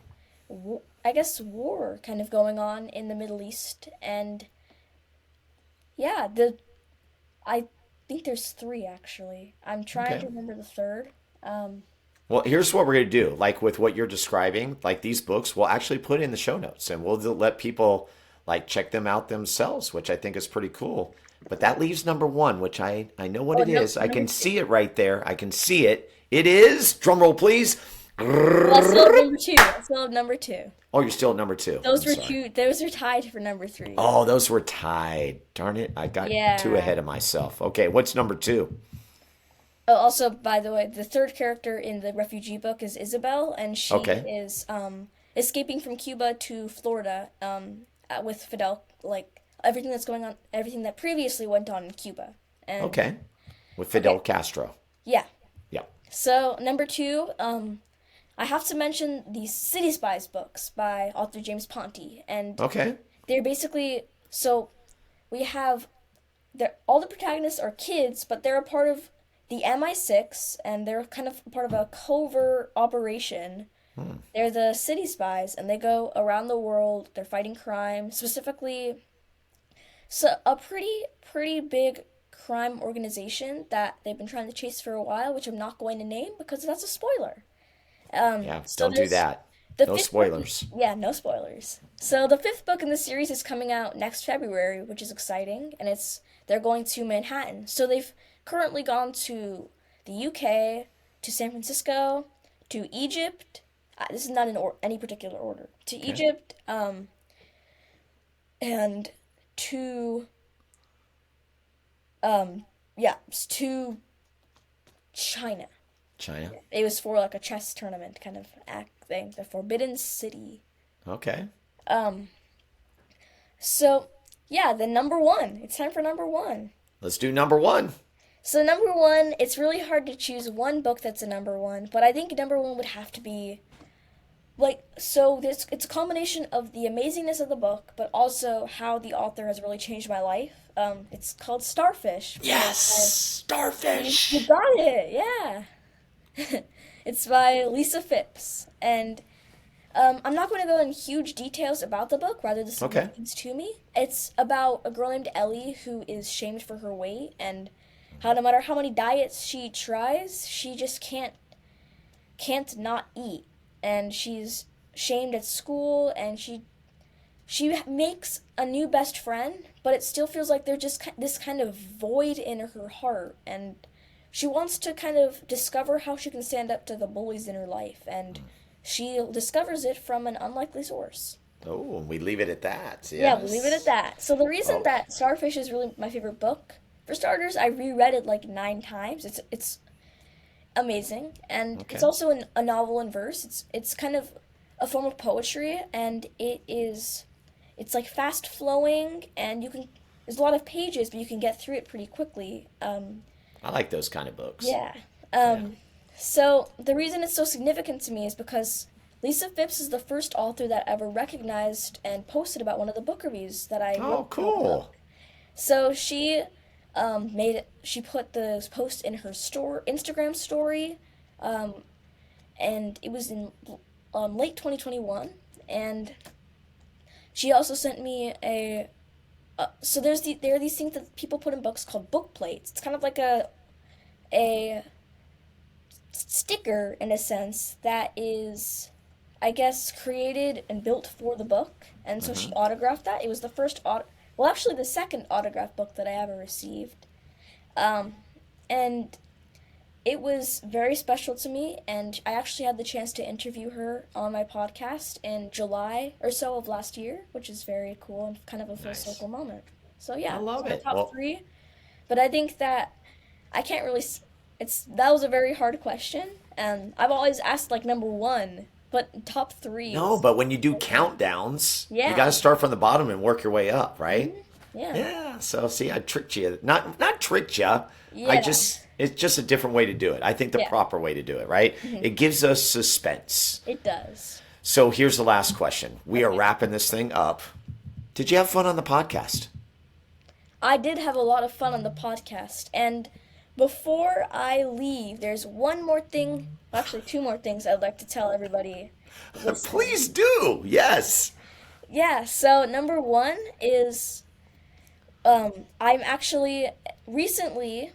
I guess war kind of going on in the Middle East, and yeah, I think there's 3 actually. I'm trying Okay. to remember the third. Well, here's what we're going to do. Like with what you're describing, like these books, we'll actually put in the show notes and we'll let people like check them out themselves, which I think is pretty cool. But that leaves number 1, which I know what it is. I can see it right there. I can see it. It is, drum roll please. Well, I still have number 2. I still have number 2. Oh, you're still at number 2. Those I'm were sorry. 2. Those are tied for number 3. Oh, those were tied. Darn it. I got Yeah. 2 ahead of myself. Okay, what's number 2? Oh, also, by the way, the third character in the refugee book is Isabel, and she Okay. is escaping from Cuba to Florida with Fidel, like everything that's going on, everything that previously went on in Cuba. And Okay. With Fidel Castro. yeah. Yeah. So number 2, I have to mention the City Spies books by author James Ponti, and Okay. they're basically, so we have, all the protagonists are kids, but they're a part of the MI6, and they're kind of part of a covert operation. They're the City Spies, and they go around the world. They're fighting crime, specifically, so a pretty big crime organization that they've been trying to chase for a while, which I'm not going to name because that's a spoiler. Yeah, So don't do there's that. the No fifth spoilers. book, yeah, no spoilers. So the 5th book in the series is coming out next February, which is exciting, and they're going to Manhattan. So they've currently gone to the UK, to San Francisco, to Egypt. This is not in any particular order. To Egypt, and to to China. China. It was for like a chess tournament kind of act thing, the Forbidden City. Okay. So, yeah, the number 1. It's time for number 1. Let's do number 1. So number 1, it's really hard to choose one book that's a number 1, but I think number 1 would have to be, like, so it's a combination of the amazingness of the book, but also how the author has really changed my life. It's called Starfish. Yes! Starfish! You got it, yeah. It's by Lisa Phipps, and I'm not going to go in huge details about the book, rather than Okay. things to me. It's about a girl named Ellie who is shamed for her weight, and how no matter how many diets she tries, she just can't not eat. And she's shamed at school, and she makes a new best friend, but it still feels like there's just this kind of void in her heart, and she wants to kind of discover how she can stand up to the bullies in her life, and she discovers it from an unlikely source. Oh, and we leave it at that. Yes. Yeah, we'll leave it at that. So the reason Oh. that Starfish is really my favorite book, for starters, I reread it like 9 times. It's amazing, and Okay. it's also a novel in verse. It's kind of a form of poetry, and it's like fast flowing, and there's a lot of pages, but you can get through it pretty quickly. I like those kind of books. Yeah. So the reason it's so significant to me is because Lisa Phipps is the first author that ever recognized and posted about one of the book reviews that I Oh, wrote. cool. So she she put the post in her Instagram story, and it was in late 2021, and she also sent me so there are these things that people put in books called book plates. It's kind of like a sticker in a sense that is, I guess, created and built for the book, and so she autographed that. It was the first well, actually the second autographed book that I ever received, and it was very special to me, and I actually had the chance to interview her on my podcast in July or so of last year, which is very cool and kind of a full Nice. circle moment. So yeah, I love it's my it. top Well- 3, but I think that I can't really. That was a very hard question, and I've always asked like number 1, but top 3. No, but when you do countdowns, Yeah. you got to start from the bottom and work your way up, right? Yeah. Yeah. So see, I tricked you. Not tricked you. Yeah. It's just a different way to do it. I think the Yeah. proper way to do it, right? It gives us suspense. It does. So here's the last question. We are wrapping this thing up. Did you have fun on the podcast? I did have a lot of fun on the podcast, and before I leave, there's one more thing, actually 2 more things I'd like to tell everybody. Please do. Yes. Yeah, so number 1 is, I'm actually, recently,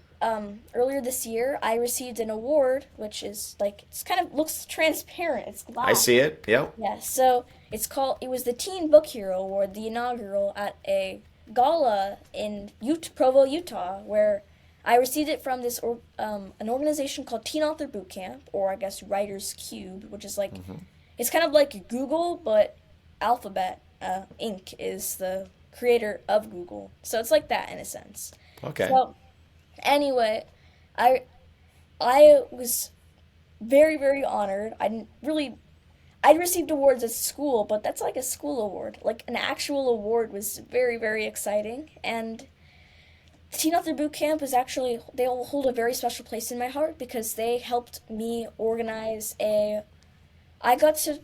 earlier this year, I received an award, which is like, it's kind of looks transparent, it's glass. I see it. Yep. Yeah, so it was the Teen Book Hero Award, the inaugural at a gala in Provo, Utah, where I received it from this an organization called Teen Author Boot Camp, or I guess Writers Cube, which is like, it's kind of like Google, but Alphabet Inc. is the creator of Google. So it's like that in a sense. Okay. So anyway, I was very, very honored. I received awards at school, but that's like a school award. Like an actual award was very, very exciting. And the Teen Author Boot Camp is actually, they all hold a very special place in my heart because they helped me organize I got to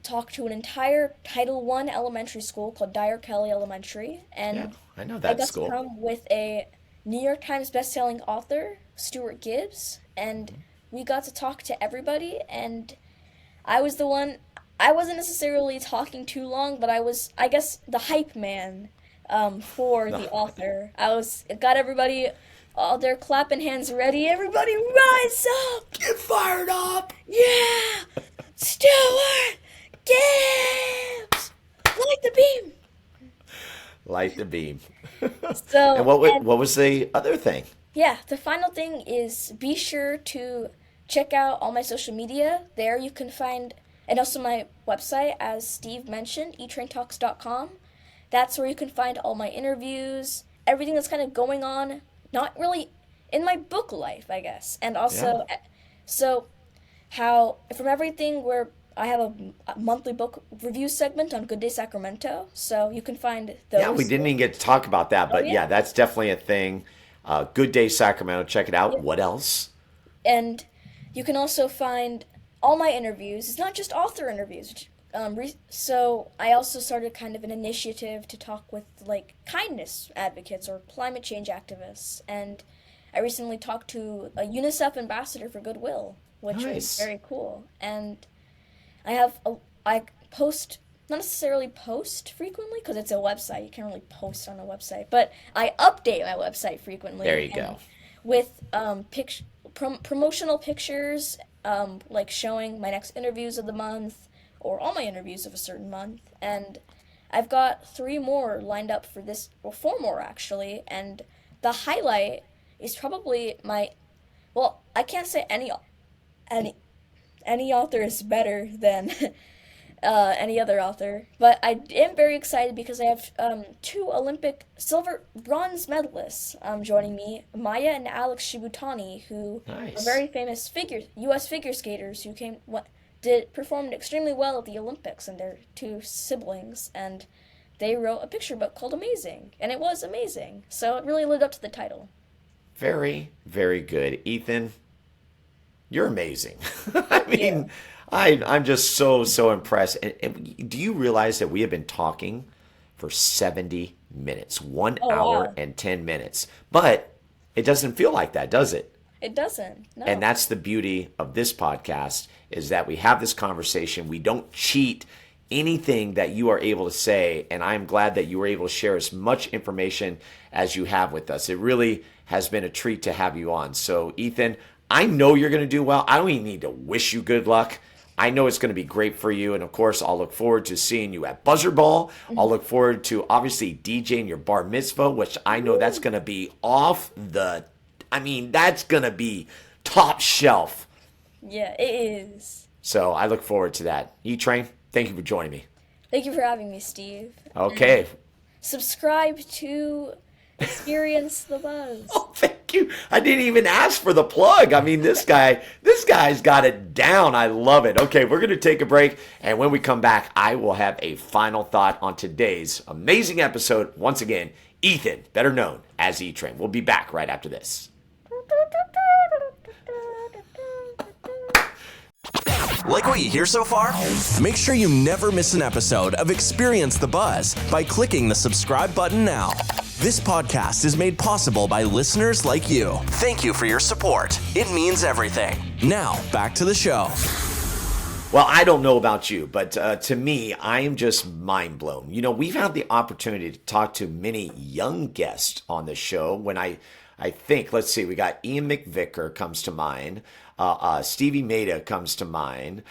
talk to an entire Title I elementary school called Dyer Kelly Elementary. And Yeah, I know I that got school. to come with a New York Times bestselling author, Stuart Gibbs, and we got to talk to everybody, and I was the one, I wasn't necessarily talking too long, but I was, I guess, the hype man for the author. Got everybody, all their clapping hands ready. Everybody rise up! Get fired up! Yeah! Stuart Gibbs! Light the beam! Light the beam. So, And what was the other thing? yeah, the final thing is be sure to check out all my social media. There you can find, and also my website, as Steve mentioned, etraintalks.com. That's where you can find all my interviews, everything that's kind of going on, not really in my book life, I guess. And also, so how, from everything where I have a monthly book review segment on Good Day Sacramento, so you can find those. Yeah, we didn't even get to talk about that, but yeah, that's definitely a thing. Good Day Sacramento, check it out. What else? And you can also find all my interviews. It's not just author interviews. So I also started kind of an initiative to talk with like kindness advocates or climate change activists. And I recently talked to a UNICEF ambassador for Goodwill, which was Nice. very cool. And I post, not necessarily post frequently because it's a website. You can't really post on a website, but I update my website frequently. There you go. With promotional pictures, like showing my next interviews of the month or all my interviews of a certain month. And I've got 3 more lined up for this, well, 4 more actually. And the highlight is probably well, I can't say any author is better than any other author, but I am very excited because I have 2 Olympic bronze medalists joining me, Maya and Alex Shibutani, who Nice. are very famous U.S. figure skaters who performed extremely well at the Olympics, and they're 2 siblings, and they wrote a picture book called Amazing, and it was amazing, so it really lived up to the title. Very, very good. Ethan, you're amazing. I mean, I'm just so impressed. And do you realize that we have been talking for 70 minutes, 1 hour wow. and 10 minutes? But it doesn't feel like that, does it? It doesn't, no. And that's the beauty of this podcast, is that we have this conversation. We don't cheat anything that you are able to say. And I'm glad that you were able to share as much information as you have with us. It really has been a treat to have you on. So, Ethan, I know you're going to do well. I don't even need to wish you good luck. I know it's going to be great for you. And of course, I'll look forward to seeing you at Buzzardball. I'll look forward to obviously DJing your Bar Mitzvah, which I know that's going to be that's going to be top shelf. Yeah, it is. So I look forward to that. E-Train, thank you for joining me. Thank you for having me, Steve. Okay. Subscribe to Experience the Buzz. Oh, thank you. I didn't even ask for the plug. I mean, this guy's got it down. I love it. Okay, we're going to take a break. And when we come back, I will have a final thought on today's amazing episode. Once again, Ethan, better known as E-Train. We'll be back right after this. Like what you hear so far? Make sure you never miss an episode of Experience the Buzz by clicking the subscribe button now. This podcast is made possible by listeners like you. Thank you for your support. It means everything. Now, back to the show. Well, I don't know about you, but to me, I am just mind blown. You know, we've had the opportunity to talk to many young guests on the show. When I think, let's see, we got Ian McVicker comes to mind. Stevie Maida comes to mind.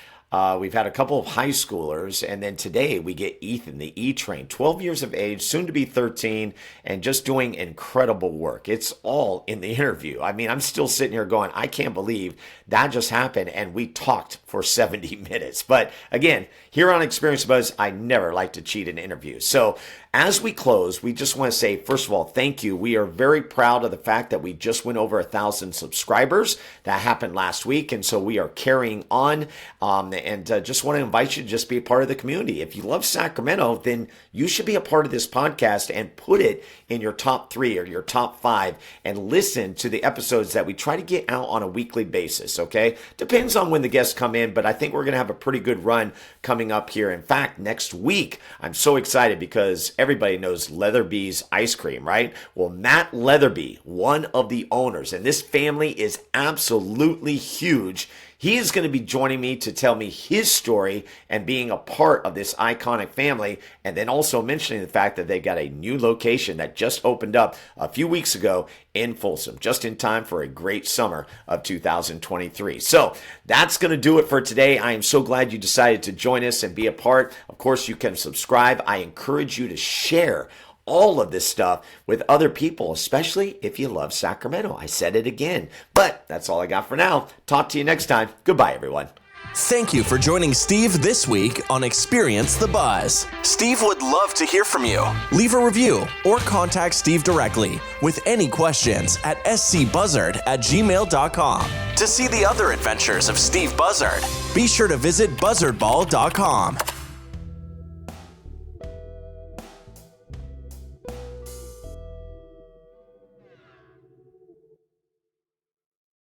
We've had a couple of high schoolers, and then today we get Ethan, the E-Train, 12 years of age, soon to be 13, and just doing incredible work. It's all in the interview. I mean, I'm still sitting here going, I can't believe that just happened, and we talked for 70 minutes. But again, here on Experience Buzz, I never like to cheat an interview. So As we close, we just want to say, first of all, thank you. We are very proud of the fact that we just went over 1,000 subscribers. That happened last week, and so we are carrying on. And just want to invite you to just be a part of the community. If you love Sacramento, then you should be a part of this podcast and put it in your top 3 or your top 5 and listen to the episodes that we try to get out on a weekly basis, okay? Depends on when the guests come in, but I think we're going to have a pretty good run coming up here. In fact, next week, I'm so excited because everybody knows Leatherby's ice cream, right? Well, Matt Leatherby, one of the owners, and this family is absolutely huge. He is going to be joining me to tell me his story and being a part of this iconic family, and then also mentioning the fact that they got a new location that just opened up a few weeks ago in Folsom, just in time for a great summer of 2023. So that's going to do it for today. I am so glad you decided to join us and be a part. Of course, you can subscribe. I encourage you to share all of this stuff with other people, especially if you love Sacramento. I said it again, but that's all I got for now. Talk to you next time. Goodbye, everyone. Thank you for joining Steve this week on Experience the Buzz. Steve would love to hear from you. Leave a review or contact Steve directly with any questions at scbuzzard@gmail.com. To see the other adventures of Steve Buzzard, be sure to visit buzzardball.com.